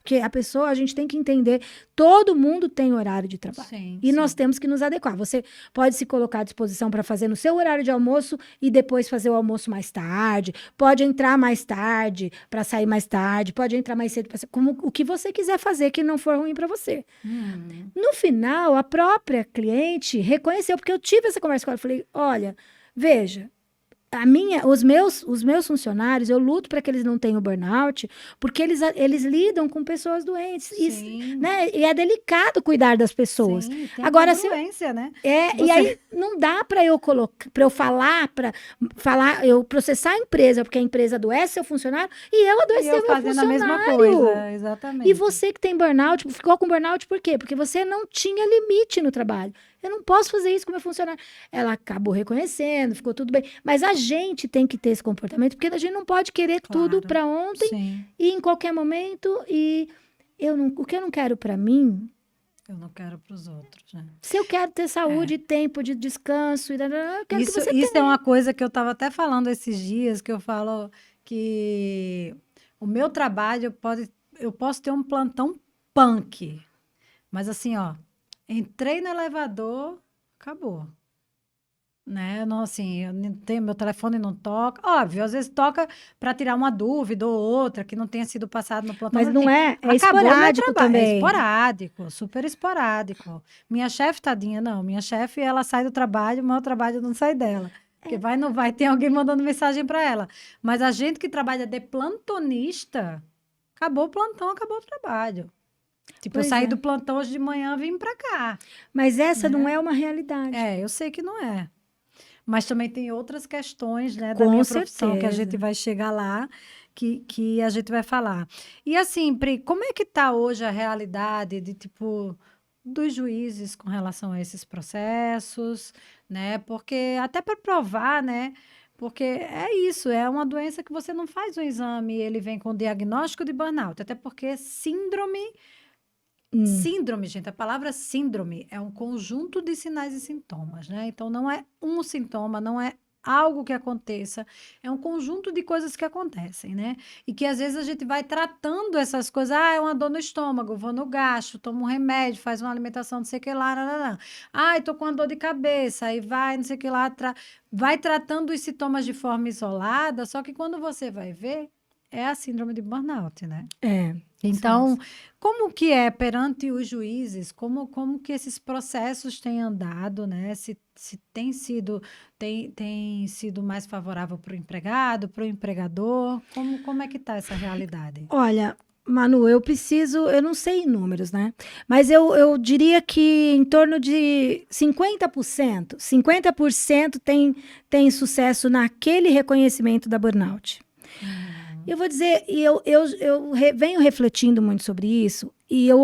Porque a gente tem que entender, todo mundo tem horário de trabalho. Sim, e nós temos que nos adequar. Você pode se colocar à disposição para fazer no seu horário de almoço e depois fazer o almoço mais tarde. Pode entrar mais tarde para sair mais tarde. Pode entrar mais cedo para sair. Como o que você quiser fazer que não for ruim para você. No final, a própria cliente reconheceu, porque eu tive essa conversa com ela. Eu falei, olha, veja, os meus funcionários, eu luto para que eles não tenham burnout, porque eles lidam com pessoas doentes. Sim. E é delicado cuidar das pessoas. Sim, tem agora, doença, né? E aí não dá para eu eu processar a empresa, porque a empresa adoece seu funcionário, e eu adoecer meu funcionário. A mesma coisa, exatamente. E você que tem burnout, ficou com burnout por quê? Porque você não tinha limite no trabalho. Eu não posso fazer isso com meu funcionário. Ela acabou reconhecendo, ficou tudo bem. Mas a gente tem que ter esse comportamento, porque a gente não pode querer tudo para ontem e em qualquer momento. E o que eu não quero para mim, eu não quero para os outros, né? Se eu quero ter saúde, tempo de descanso, eu quero que você tenha. Isso é uma coisa que eu estava até falando esses dias, que eu falo que o meu trabalho eu posso ter um plantão punk, mas assim, ó, Entrei no elevador, acabou. Né? Não, assim, eu não tenho, meu telefone não toca. Óbvio, às vezes toca para tirar uma dúvida ou outra que não tenha sido passado no plantão. Mas não Assim, é, é acabou meu esporádico trabalho. É também. esporádico, super esporádico. Minha chefe, tadinha, não. Minha chefe, ela sai do trabalho, o meu trabalho não sai dela. Porque vai, não vai, tem alguém mandando mensagem para ela. Mas a gente que trabalha de plantonista, acabou o plantão, acabou o trabalho. Tipo, eu Pois saí é. do plantão hoje de manhã, vim para cá. Mas essa não Né? é uma realidade. Eu sei que não é. Mas também tem outras questões, né, da Com minha profissão que a gente certeza. vai chegar lá, que a gente vai falar. E assim, Pri, como é que está hoje a realidade de tipo dos juízes com relação a esses processos, né? Porque até para provar, né? Porque é isso, é uma doença que você não faz um exame e ele vem com diagnóstico de burnout, até porque síndrome, gente, a palavra síndrome é um conjunto de sinais e sintomas, né? Então, não é um sintoma, não é algo que aconteça, é um conjunto de coisas que acontecem, né? E que às vezes a gente vai tratando essas coisas, é uma dor no estômago, vou no gasto, tomo um remédio, faz uma alimentação, não sei o que lá, lá. Tô com uma dor de cabeça, aí vai, não sei o que lá, vai tratando os sintomas de forma isolada, só que quando você vai ver, é a síndrome de burnout, né? É. Então, como que é perante os juízes? Como que esses processos têm andado, né? Se tem sido mais favorável para o empregado, para o empregador? Como é que está essa realidade? Olha, Manu, eu não sei em números, né? Mas eu diria que em torno de 50% tem sucesso naquele reconhecimento da burnout. Eu vou dizer, e venho refletindo muito sobre isso, e eu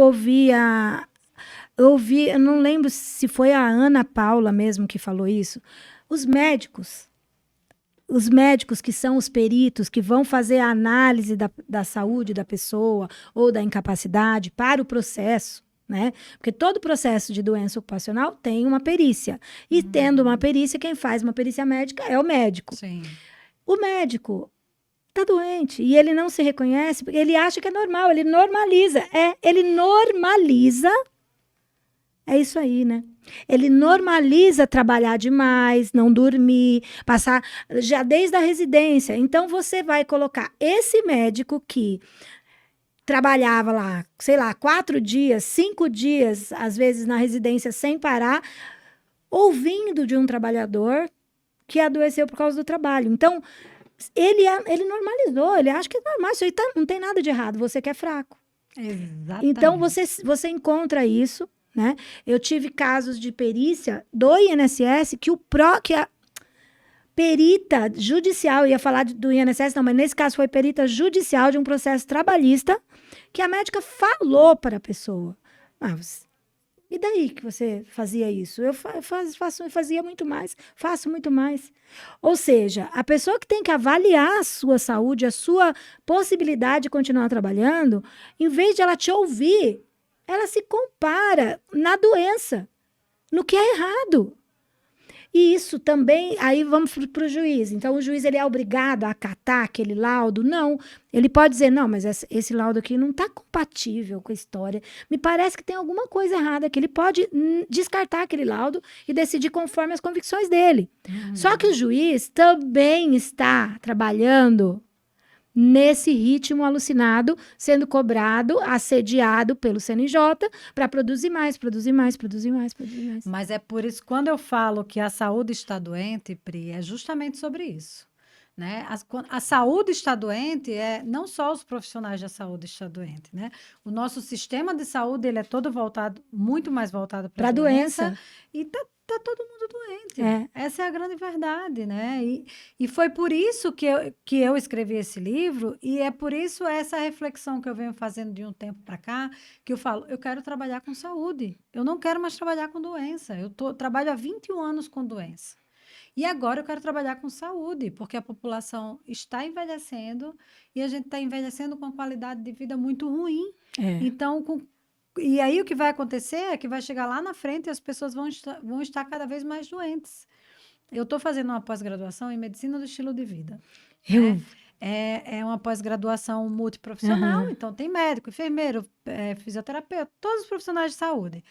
não lembro se foi a Ana Paula mesmo que falou isso, os médicos que são os peritos, que vão fazer a análise da saúde da pessoa ou da incapacidade para o processo, né? Porque todo processo de doença ocupacional tem uma perícia. E tendo uma perícia, quem faz uma perícia médica é o médico. Sim. O médico tá doente e ele não se reconhece, porque ele acha que é normal, ele normaliza. Ele normaliza. É isso aí, né? Ele normaliza trabalhar demais, não dormir, passar já desde a residência. Então você vai colocar esse médico que trabalhava lá, sei lá, 4 dias, 5 dias, às vezes na residência sem parar, ouvindo de um trabalhador que adoeceu por causa do trabalho. Então, ele normalizou, ele acha que é normal, isso aí não tem nada de errado, você que é fraco. Exatamente. Então, você encontra isso, né? Eu tive casos de perícia do INSS que a perita judicial, ia falar do INSS, não, mas nesse caso foi perita judicial de um processo trabalhista, que a médica falou para a pessoa. E daí que você fazia isso? Eu fazia muito mais, faço muito mais. Ou seja, a pessoa que tem que avaliar a sua saúde, a sua possibilidade de continuar trabalhando, em vez de ela te ouvir, ela se compara na doença, no que é errado. E isso também, aí vamos para o juiz. Então, o juiz ele é obrigado a acatar aquele laudo? Não. Ele pode dizer, não, mas esse laudo aqui não está compatível com a história. Me parece que tem alguma coisa errada aqui. Ele pode descartar aquele laudo e decidir conforme as convicções dele. Só que o juiz também está trabalhando nesse ritmo alucinado, sendo cobrado, assediado pelo CNJ para produzir mais, produzir mais, produzir mais, produzir mais. Mas é por isso, quando eu falo que a saúde está doente, Pri, é justamente sobre isso. Né? A saúde está doente, não só os profissionais da saúde estão doentes, né? O nosso sistema de saúde ele é todo voltado, muito mais voltado para a doença. E tá todo mundo doente. Essa é a grande verdade, né? E foi por isso que eu escrevi esse livro, e é por isso essa reflexão que eu venho fazendo de um tempo para cá, que eu falo, eu quero trabalhar com saúde. Eu não quero mais trabalhar com doença. Trabalho há 21 anos com doença. E agora eu quero trabalhar com saúde, porque a população está envelhecendo e a gente está envelhecendo com qualidade de vida muito ruim. Então, e aí o que vai acontecer é que vai chegar lá na frente e as pessoas vão estar cada vez mais doentes. Eu estou fazendo uma pós-graduação em medicina do estilo de vida. Né? É uma pós-graduação multiprofissional, então tem médico, enfermeiro, fisioterapeuta, todos os profissionais de saúde.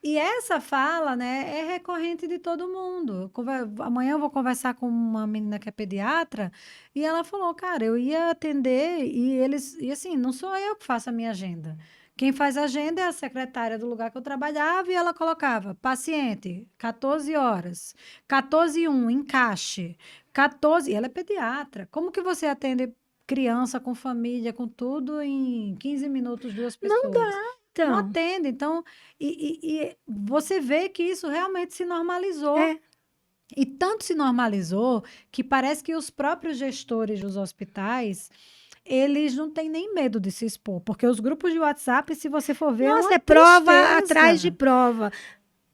E essa fala, né, é recorrente de todo mundo. Amanhã eu vou conversar com uma menina que é pediatra e ela falou, cara, eu ia atender e assim, não sou eu que faço a minha agenda. Quem faz a agenda é a secretária do lugar que eu trabalhava e ela colocava paciente, 14 horas, 14h01, encaixe, 14, e ela é pediatra. Como que você atende criança com família, com tudo em 15 minutos, duas Não dá, pessoas? Não então. atende. Então, e você vê que isso realmente se normalizou. É. E tanto se normalizou que parece que os próprios gestores dos hospitais, eles não têm nem medo de se expor, porque os grupos de WhatsApp, se você for ver, é Nossa, uma é prova atrás de tristeza. prova.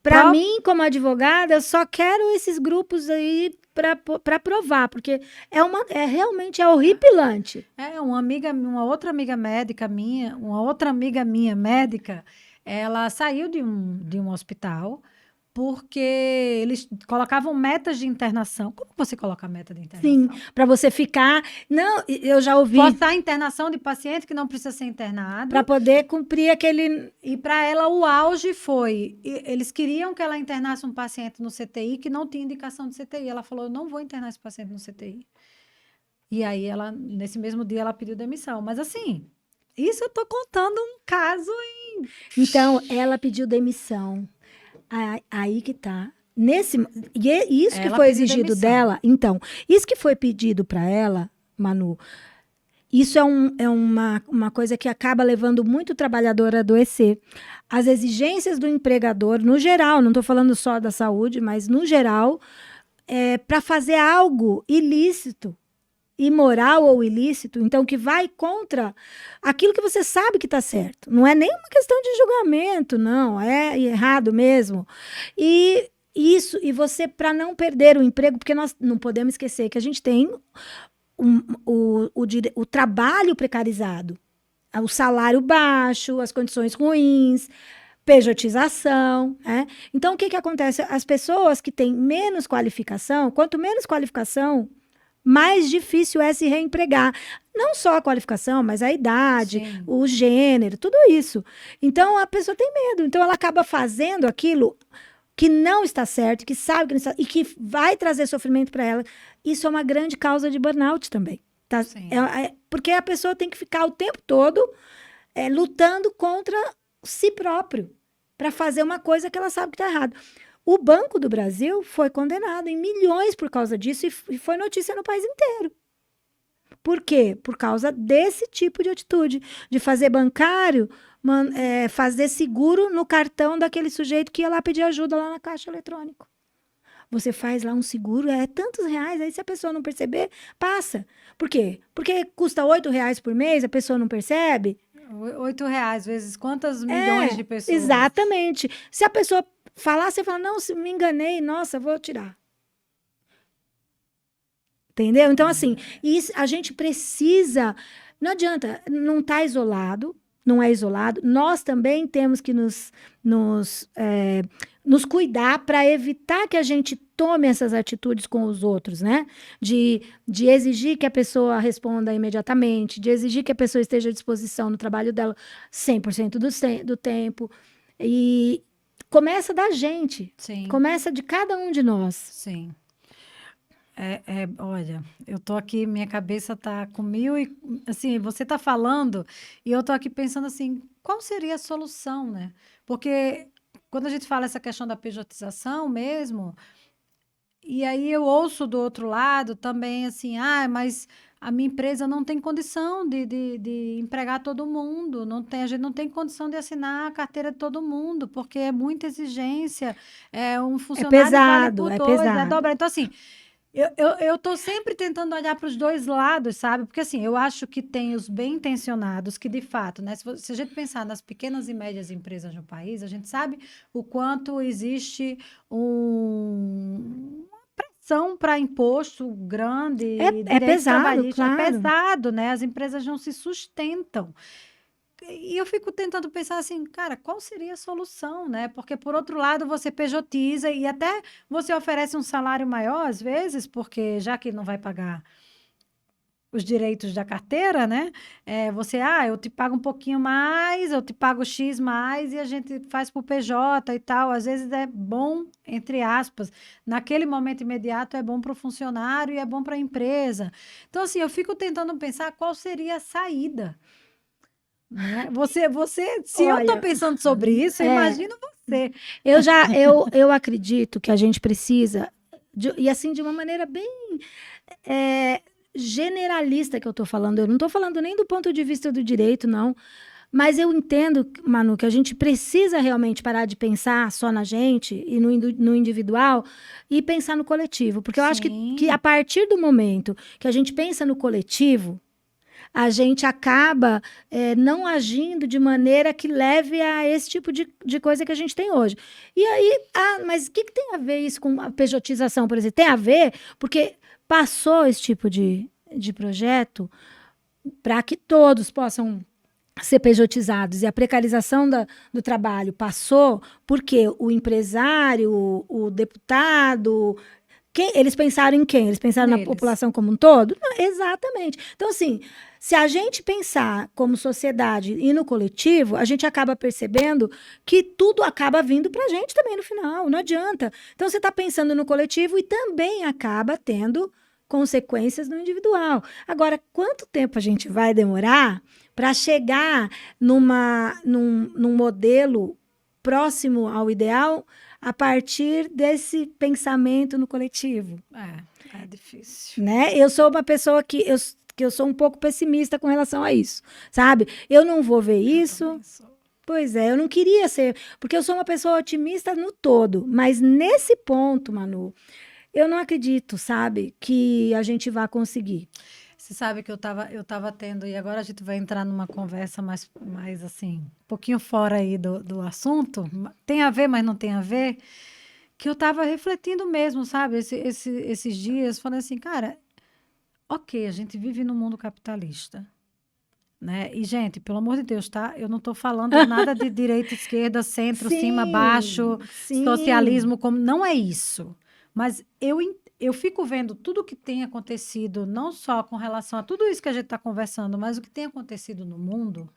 Para mim, como advogada, eu só quero esses grupos aí para provar, porque realmente é horripilante. Uma outra amiga médica minha, uma outra amiga minha médica, ela saiu de um hospital porque eles colocavam metas de internação. Como você coloca meta de Sim, internação? para você ficar. Não, eu já ouvi. Forçar a internação de paciente que não precisa ser internado. Para poder cumprir aquele. E para ela o auge foi, eles queriam que ela internasse um paciente no CTI que não tinha indicação de CTI. Ela falou, eu não vou internar esse paciente no CTI. E aí ela, nesse mesmo dia, ela pediu demissão. Mas assim, isso eu tô contando um caso em... Então, ela pediu demissão. Aí que tá. Isso que Ela foi pediu exigido demissão. dela. Então, isso que foi pedido para ela, Manu, isso é uma coisa que acaba levando muito o trabalhador a adoecer. As exigências do empregador, no geral, não estou falando só da saúde, mas no geral, para fazer algo ilícito, imoral ou ilícito, então que vai contra aquilo que você sabe que está certo. Não é nem uma questão de julgamento, não, é errado mesmo. E isso, e você, para não perder o emprego, porque nós não podemos esquecer que a gente tem o trabalho precarizado, o salário baixo, as condições ruins, pejotização, né? Então, o que acontece? As pessoas que têm menos qualificação, quanto menos qualificação, mais difícil é se reempregar. Não só a qualificação, mas a idade, Sim. o gênero, tudo isso. Então, a pessoa tem medo. Então, ela acaba fazendo aquilo que não está certo, que sabe que não está, e que vai trazer sofrimento para ela. Isso é uma grande causa de burnout também. Tá? Porque a pessoa tem que ficar o tempo todo lutando contra si próprio para fazer uma coisa que ela sabe que está errado. O Banco do Brasil foi condenado em milhões por causa disso e foi notícia no país inteiro. Por quê? Por causa desse tipo de atitude, de fazer bancário, fazer seguro no cartão daquele sujeito que ia lá pedir ajuda lá na caixa eletrônico. Você faz lá um seguro, é tantos reais, aí se a pessoa não perceber, passa. Por quê? Porque custa R$8 por mês, a pessoa não percebe? R$8, vezes quantas milhões de pessoas? Exatamente. Se a pessoa falar, você fala, não, me enganei, nossa, vou tirar. Entendeu? Então, assim, isso, a gente precisa. Não adianta, não está isolado, não é isolado. Nós também temos que nos cuidar para evitar que a gente tome essas atitudes com os outros, né? De exigir que a pessoa responda imediatamente, de exigir que a pessoa esteja à disposição no trabalho dela 100% do tempo. E começa da gente. Sim. Começa de cada um de nós. Sim. Olha, eu tô aqui, minha cabeça tá com assim, você tá falando e eu tô aqui pensando assim, qual seria a solução, né? Porque quando a gente fala essa questão da pejotização mesmo, e aí eu ouço do outro lado também assim, mas a minha empresa não tem condição de empregar todo mundo, a gente não tem condição de assinar a carteira de todo mundo, porque é muita exigência, um funcionário vale por dois, pesado. dobra. Então, assim, eu tô sempre tentando olhar para os dois lados, sabe? Porque assim, eu acho que tem os bem intencionados que, de fato, né? Se a gente pensar nas pequenas e médias empresas no país, a gente sabe o quanto existe uma pressão para imposto grande, pesado, claro. É pesado, né? As empresas não se sustentam. E eu fico tentando pensar assim, cara, qual seria a solução, né? Porque, por outro lado, você pejotiza e até você oferece um salário maior, às vezes, porque já que não vai pagar os direitos da carteira, né? Eu te pago um pouquinho mais, eu te pago X mais e a gente faz por PJ e tal. Às vezes é bom, entre aspas, naquele momento imediato é bom para o funcionário e é bom para a empresa. Então, assim, eu fico tentando pensar qual seria a saída, né? Se eu estou Olha, pensando sobre isso, eu imagino você. eu acredito que a gente precisa, e assim, de uma maneira bem generalista que eu estou falando, eu não estou falando nem do ponto de vista do direito, não, mas eu entendo, Manu, que a gente precisa realmente parar de pensar só na gente e no individual e pensar no coletivo, porque eu acho que a partir do momento que a gente pensa no coletivo, a gente acaba não agindo de maneira que leve a esse tipo de coisa que a gente tem hoje. E aí, mas o que tem a ver isso com a pejotização, por exemplo? Tem a ver porque passou esse tipo de projeto para que todos possam ser pejotizados e a precarização do trabalho passou porque o empresário, o deputado, eles pensaram em quem? Eles pensaram na população como um todo? Não, exatamente. Então, assim, se a gente pensar como sociedade e no coletivo, a gente acaba percebendo que tudo acaba vindo para a gente também no final, não adianta. Então, você está pensando no coletivo e também acaba tendo consequências no individual. Agora, quanto tempo a gente vai demorar para chegar num modelo próximo ao ideal a partir desse pensamento no coletivo? É difícil. Né? Eu sou uma pessoa que eu sou um pouco pessimista com relação a isso, sabe? Eu não vou ver isso. Pois é, eu não queria ser, porque eu sou uma pessoa otimista no todo, mas nesse ponto, Manu, eu não acredito, sabe, que a gente vai conseguir. Você sabe que eu tava tendo, e agora a gente vai entrar numa conversa mais assim, um pouquinho fora aí do assunto, tem a ver, mas não tem a ver, que eu tava refletindo mesmo, sabe, esses dias, falando assim, cara, ok, a gente vive num mundo capitalista, né? E, gente, pelo amor de Deus, tá? Eu não tô falando nada de direita, esquerda, centro, cima, baixo, socialismo, como não é isso. Mas eu fico vendo tudo que tem acontecido, não só com relação a tudo isso que a gente está conversando, mas o que tem acontecido no mundo.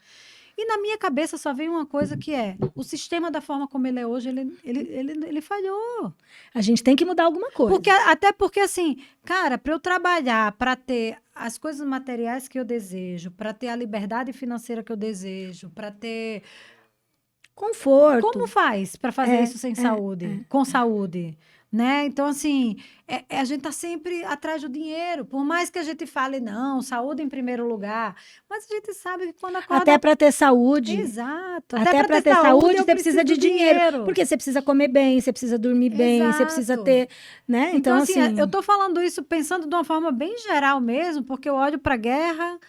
E na minha cabeça só vem uma coisa que é: o sistema da forma como ele é hoje, ele falhou. A gente tem que mudar alguma coisa. Até porque, assim, cara, para eu trabalhar, para ter as coisas materiais que eu desejo, para ter a liberdade financeira que eu desejo, para ter conforto. Como faz para fazer isso sem saúde? Com saúde? Né? Então, assim, a gente está sempre atrás do dinheiro. Por mais que a gente fale, não, saúde em primeiro lugar. Mas a gente sabe que quando acorda... Até para ter saúde. Exato. Até para ter saúde, você precisa de dinheiro. Porque você precisa comer bem, você precisa dormir bem, você precisa ter... Né? Então, assim, eu estou falando isso pensando de uma forma bem geral mesmo, porque eu olho para a guerra,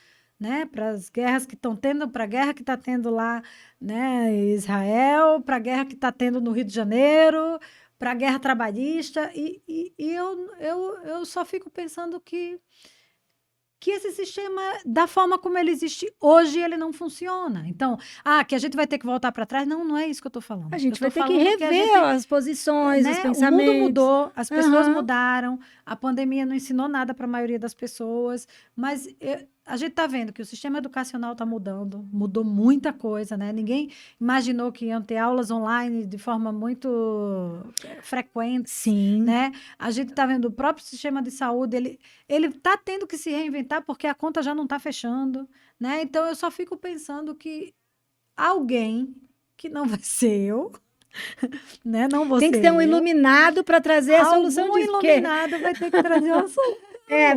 né, para as guerras que estão tendo, para a guerra que está tendo lá, né, em Israel, para a guerra que está tendo no Rio de Janeiro, para a guerra trabalhista, e eu só fico pensando que esse sistema, da forma como ele existe hoje, ele não funciona. Então, que a gente vai ter que voltar para trás, não é isso que eu estou falando. A gente vai ter que rever as posições, né, os pensamentos. O mundo mudou, as pessoas mudaram, a pandemia não ensinou nada para a maioria das pessoas, mas a gente está vendo que o sistema educacional está mudando, mudou muita coisa, né? Ninguém imaginou que iam ter aulas online de forma muito frequente. Sim. Né? A gente está vendo o próprio sistema de saúde, ele está tendo que se reinventar porque a conta já não está fechando, né? Então, eu só fico pensando que alguém, que não vai ser eu, né? Não vou tem que ter um iluminado para trazer a solução disso. Algum iluminado vai ter que trazer a solução.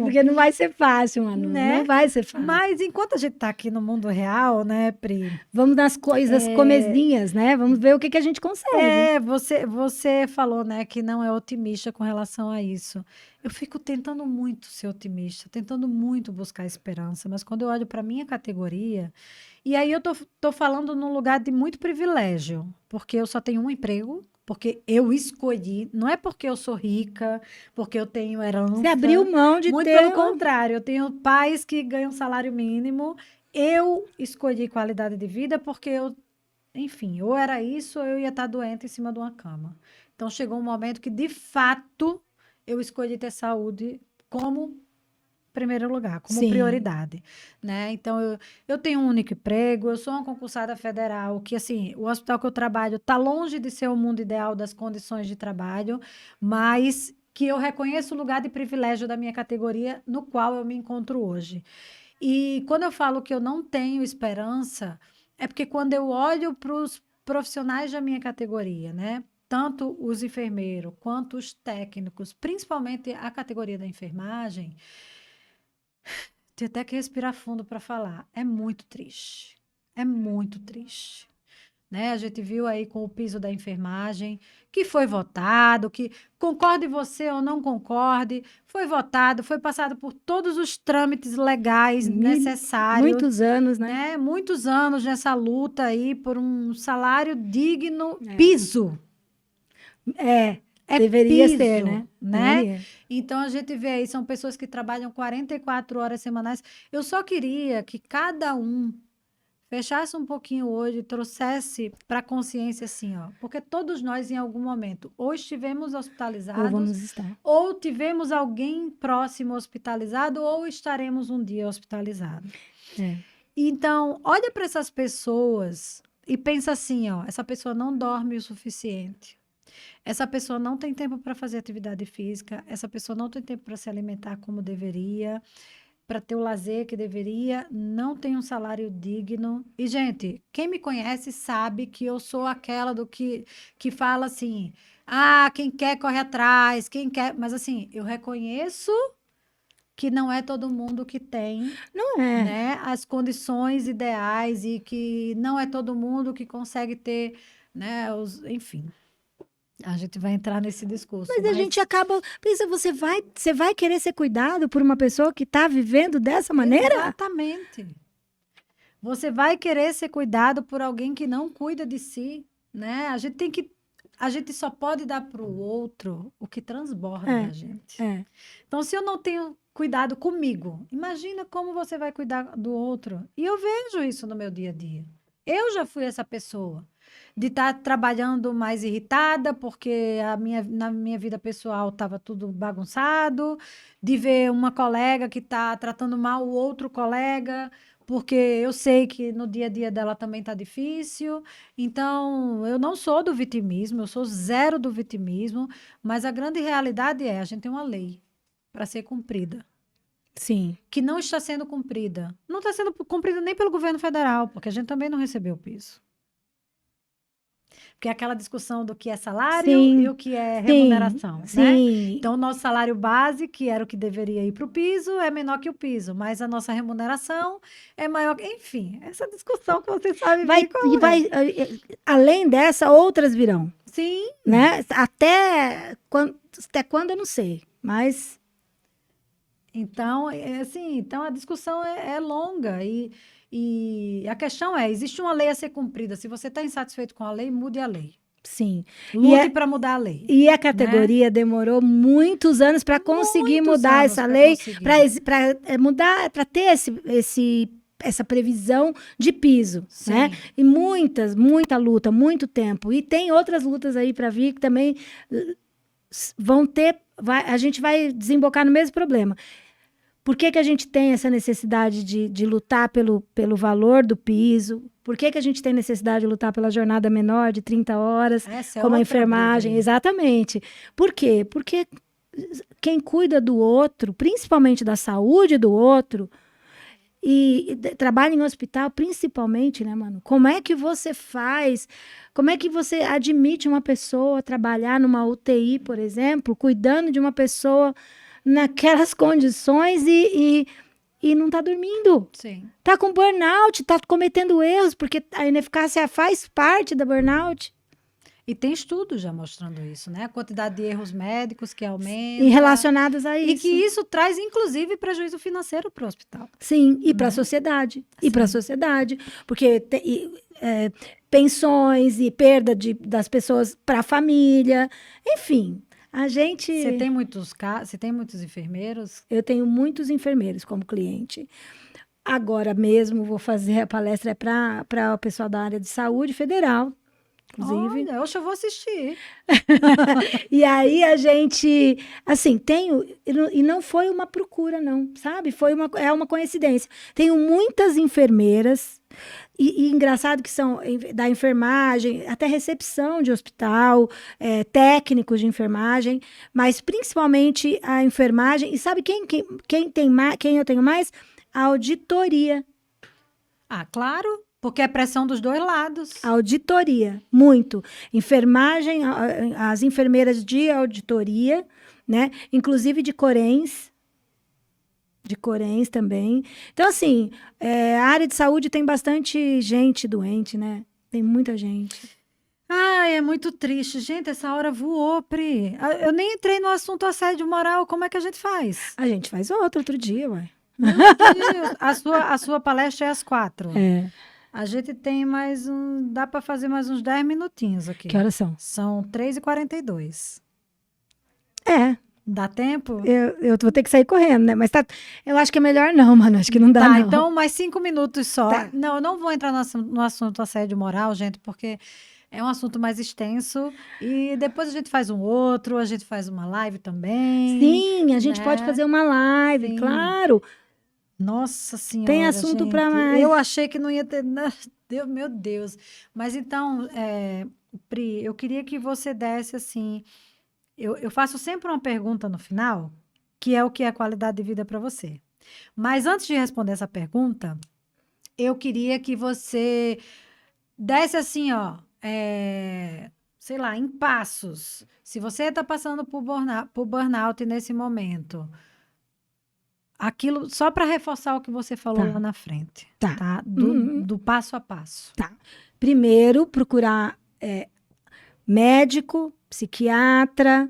Porque não vai ser fácil, Manu. Né? Não vai ser fácil. Mas enquanto a gente está aqui no mundo real, né, Pri? Vamos nas coisas comezinhas, né? Vamos ver o que a gente consegue. Você falou, né, que não é otimista com relação a isso. Eu fico tentando muito ser otimista, tentando muito buscar esperança, mas quando eu olho para minha categoria, e aí eu tô falando num lugar de muito privilégio, porque eu só tenho um emprego, porque eu escolhi, não é porque eu sou rica, porque eu tenho herança. Você abriu mão de muito ter... pelo contrário, eu tenho pais que ganham salário mínimo, eu escolhi qualidade de vida porque enfim, ou era isso ou eu ia estar doente em cima de uma cama. Então, chegou um momento que, de fato, eu escolhi ter saúde como primeiro lugar, como Sim. prioridade, né? Então, eu tenho um único emprego, eu sou uma concursada federal, que, assim, o hospital que eu trabalho está longe de ser o mundo ideal das condições de trabalho, mas que eu reconheço o lugar de privilégio da minha categoria no qual eu me encontro hoje. E quando eu falo que eu não tenho esperança, é porque quando eu olho para os profissionais da minha categoria, né? Tanto os enfermeiros quanto os técnicos, principalmente a categoria da enfermagem, tem até que respirar fundo para falar. É muito triste. É muito triste. Né? A gente viu aí com o piso da enfermagem, que foi votado, que concorde você ou não concorde, foi votado, foi passado por todos os trâmites legais necessários, Muitos anos, né? né? Muitos anos nessa luta aí por um salário digno, piso. Deveria piso, ser, né? Deveria. Então a gente vê aí, são pessoas que trabalham 44 horas semanais. Eu só queria que cada um fechasse um pouquinho o olho e trouxesse para a consciência assim, ó, porque todos nós em algum momento ou estivemos Ou hospitalizados, vamos estar. ou tivemos alguém próximo hospitalizado, ou estaremos um dia hospitalizados. Então, olha para essas pessoas e pensa assim, ó, essa pessoa não dorme o suficiente. Essa pessoa não tem tempo para fazer atividade física, essa pessoa não tem tempo para se alimentar como deveria, para ter o lazer que deveria, não tem um salário digno. E, gente, quem me conhece sabe que eu sou aquela do que fala assim: ah, quem quer corre atrás, quem quer. Mas, assim, eu reconheço que não é todo mundo que tem, Não é. né, as condições ideais e que não é todo mundo que consegue ter, né, enfim. A gente vai entrar nesse discurso. Mas a gente acaba. Pensa, você vai querer ser cuidado por uma pessoa que está vivendo dessa maneira? Exatamente. Você vai querer ser cuidado por alguém que não cuida de si, né? A gente só pode dar para o outro o que transborda da gente. Então, se eu não tenho cuidado comigo, imagina como você vai cuidar do outro. E eu vejo isso no meu dia a dia. Eu já fui essa pessoa de estar trabalhando mais irritada porque na minha vida pessoal estava tudo bagunçado, de ver uma colega que está tratando mal o outro colega, porque eu sei que no dia a dia dela também está difícil. Então, eu não sou do vitimismo, eu sou zero do vitimismo, mas a grande realidade é, a gente tem uma lei para ser cumprida. Sim. Que não está sendo cumprida. Não está sendo cumprida nem pelo governo federal, porque a gente também não recebeu o piso. Porque é aquela discussão do que é salário e o que é remuneração, né? Então, o nosso salário base, que era o que deveria ir para o piso, é menor que o piso, mas a nossa remuneração é maior. Enfim, essa discussão que você sabe além dessa, outras virão. Sim. Né? Até quando eu não sei, mas... Então, então a discussão é longa e a questão é, existe uma lei a ser cumprida. Se você está insatisfeito com a lei, mude a lei. Sim. Lute para mudar a lei. E a categoria demorou muitos anos para conseguir mudar essa lei, para mudar, para ter essa previsão de piso, né? E muita luta, muito tempo. E tem outras lutas aí para vir que também vão ter, a gente vai desembocar no mesmo problema. Por que a gente tem essa necessidade de lutar pelo valor do piso? Por que a gente tem necessidade de lutar pela jornada menor de 30 horas, como a enfermagem? Exatamente. Por quê? Porque quem cuida do outro, principalmente da saúde do outro, e trabalha em hospital, principalmente, né, mano? Como é que você faz? Como é que você admite uma pessoa trabalhar numa UTI, por exemplo, cuidando de uma pessoa naquelas condições e não tá dormindo? Sim. Tá com burnout, tá cometendo erros, porque a ineficácia faz parte da burnout. E tem estudos já mostrando isso, né? A quantidade de erros médicos que aumenta. E relacionados a isso. E que isso traz, inclusive, prejuízo financeiro para o hospital. Sim, e para a sociedade. E para a sociedade. Porque pensões e perda das pessoas para a família. Enfim, a gente... Você tem muitos enfermeiros? Eu tenho muitos enfermeiros como cliente. Agora mesmo vou fazer a palestra para o pessoal da área de saúde federal. inclusive. Olha, hoje eu vou assistir. E aí a gente, assim, e não foi uma procura, não, sabe? É uma coincidência. Tenho muitas enfermeiras, e engraçado que são da enfermagem, até recepção de hospital, técnicos de enfermagem, mas principalmente a enfermagem. E sabe quem eu tenho mais? A auditoria. Ah, claro, porque é pressão dos dois lados. Auditoria, muito. Enfermagem, as enfermeiras de auditoria, né? Inclusive de Corens também. Então, assim, a área de saúde tem bastante gente doente, né? Tem muita gente. Ai, é muito triste. Gente, essa hora voou, Pri. Eu nem entrei no assunto assédio moral. Como é que a gente faz? A gente faz outro dia, ué. Meu Deus. A sua palestra é às 4. É. A gente tem mais dá para fazer mais uns 10 minutinhos aqui. Que horas são? São 3h42. É. Dá tempo? Eu vou ter que sair correndo, né? Mas eu acho que é melhor não, mano. Acho que não dá, Tá, não. então mais 5 minutos só. Tá. Não, eu não vou entrar no assunto assédio moral, gente, porque é um assunto mais extenso. E depois a gente faz um outro, a gente faz uma live também. Sim, a gente né? pode fazer uma live, Sim. Claro. Nossa Senhora, Tem assunto para mais. Eu achei que não ia ter... Meu Deus. Mas então, Pri, eu queria que você desse assim... Eu faço sempre uma pergunta no final, que é o que é qualidade de vida para você. Mas antes de responder essa pergunta, eu queria que você desse assim, ó, sei lá, em passos. Se você está passando por burnout nesse momento, aquilo, só para reforçar o que você falou lá na frente, tá? Do passo a passo. Tá. Primeiro, procurar médico, psiquiatra,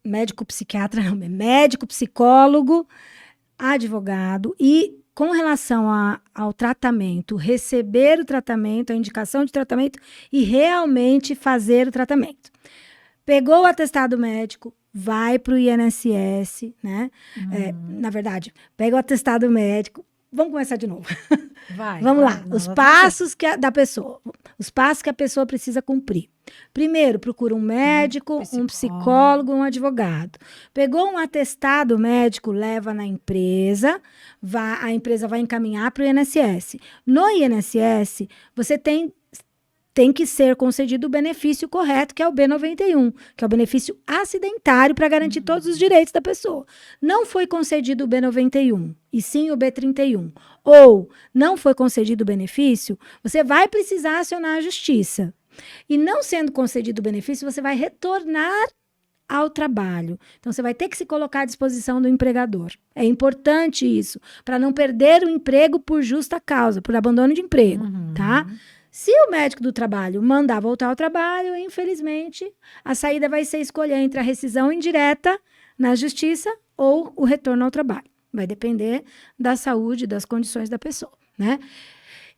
médico, psicólogo, advogado e com relação ao tratamento, receber o tratamento, a indicação de tratamento e realmente fazer o tratamento. Pegou o atestado médico, vai para o INSS, né? Na verdade, pega o atestado médico. Vamos começar de novo. Vamos lá. Os passos da pessoa. Os passos que a pessoa precisa cumprir. Primeiro, procura um médico, um psicólogo, um advogado. Pegou um atestado médico, leva na empresa, a empresa vai encaminhar para o INSS. No INSS, você tem que ser concedido o benefício correto, que é o B91, que é o benefício acidentário para garantir todos os direitos da pessoa. Não foi concedido o B91, e sim o B31, ou não foi concedido o benefício, você vai precisar acionar a justiça. E não sendo concedido o benefício, você vai retornar ao trabalho. Então, você vai ter que se colocar à disposição do empregador. É importante isso, para não perder o emprego por justa causa, por abandono de emprego, tá? Se o médico do trabalho mandar voltar ao trabalho, infelizmente, a saída vai ser escolher entre a rescisão indireta na justiça ou o retorno ao trabalho. Vai depender da saúde, das condições da pessoa, né?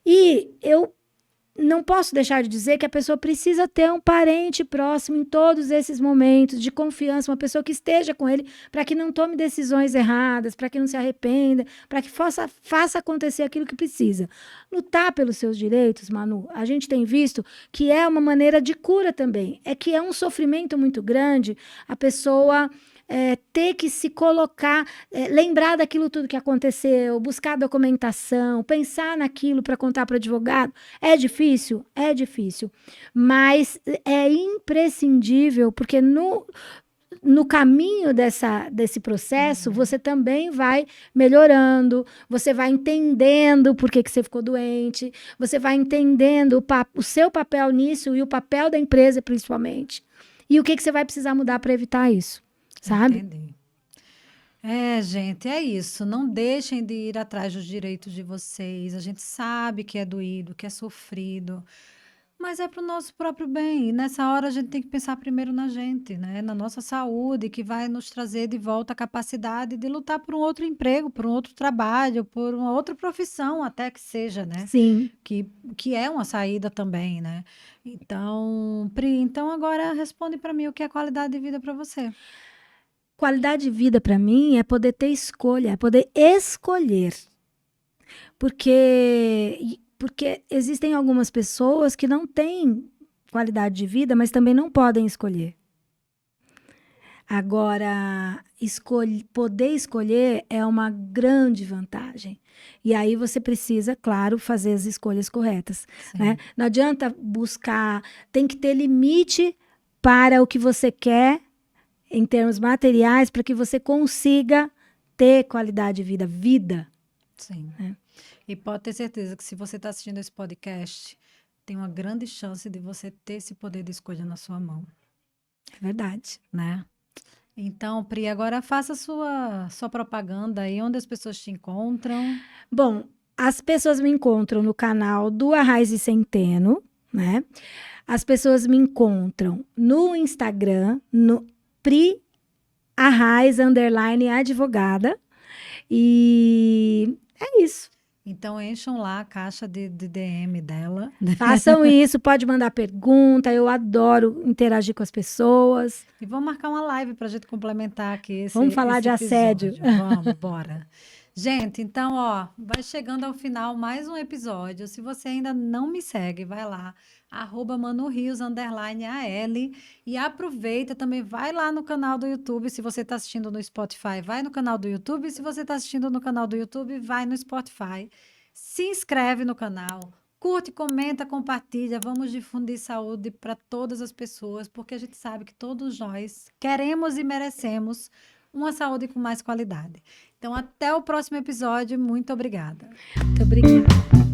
E eu não posso deixar de dizer que a pessoa precisa ter um parente próximo em todos esses momentos de confiança, uma pessoa que esteja com ele para que não tome decisões erradas, para que não se arrependa, para que faça acontecer aquilo que precisa. Lutar pelos seus direitos, Manu, a gente tem visto que é uma maneira de cura também. É que é um sofrimento muito grande a pessoa ter que se colocar, lembrar daquilo tudo que aconteceu, buscar documentação, pensar naquilo para contar para o advogado. É difícil? É difícil. Mas é imprescindível, porque no caminho desse processo, você também vai melhorando, você vai entendendo por que você ficou doente, você vai entendendo o seu papel nisso e o papel da empresa, principalmente. E o que você vai precisar mudar para evitar isso. Sabe? Entendi. Gente, é isso. Não deixem de ir atrás dos direitos de vocês. A gente sabe que é doído, que é sofrido, mas é para o nosso próprio bem. E nessa hora a gente tem que pensar primeiro na gente, né? Na nossa saúde, que vai nos trazer de volta a capacidade de lutar por um outro emprego, por um outro trabalho, por uma outra profissão, até que seja, né? Sim. Que é uma saída também, né? Então, Pri, agora responde para mim o que é qualidade de vida para você. Qualidade de vida para mim é poder ter escolha, é poder escolher. Porque existem algumas pessoas que não têm qualidade de vida, mas também não podem escolher. Agora, poder escolher é uma grande vantagem. E aí você precisa, claro, fazer as escolhas corretas, né? Não adianta buscar, tem que ter limite para o que você quer em termos materiais, para que você consiga ter qualidade de vida. Sim. E pode ter certeza que se você está assistindo esse podcast, tem uma grande chance de você ter esse poder de escolha na sua mão. É verdade. Né? Então, Pri, agora faça sua propaganda aí, onde as pessoas te encontram. Bom, as pessoas me encontram no canal do Arraize Centeno, né? As pessoas me encontram no Instagram, no Pri Arraiz _advogada. E é isso. Então, encham lá a caixa de DM dela. Façam isso, pode mandar pergunta, eu adoro interagir com as pessoas. E vamos marcar uma live para a gente complementar aqui Vamos falar de assédio. Vamos, bora. Gente, então, ó, vai chegando ao final mais um episódio. Se você ainda não me segue, vai lá, @manurios _AL, e aproveita também, vai lá no canal do YouTube. Se você está assistindo no Spotify, vai no canal do YouTube. Se você está assistindo no canal do YouTube, vai no Spotify. Se inscreve no canal, curte, comenta, compartilha. Vamos difundir saúde para todas as pessoas, porque a gente sabe que todos nós queremos e merecemos uma saúde com mais qualidade. Então, até o próximo episódio. Muito obrigada. Muito obrigada.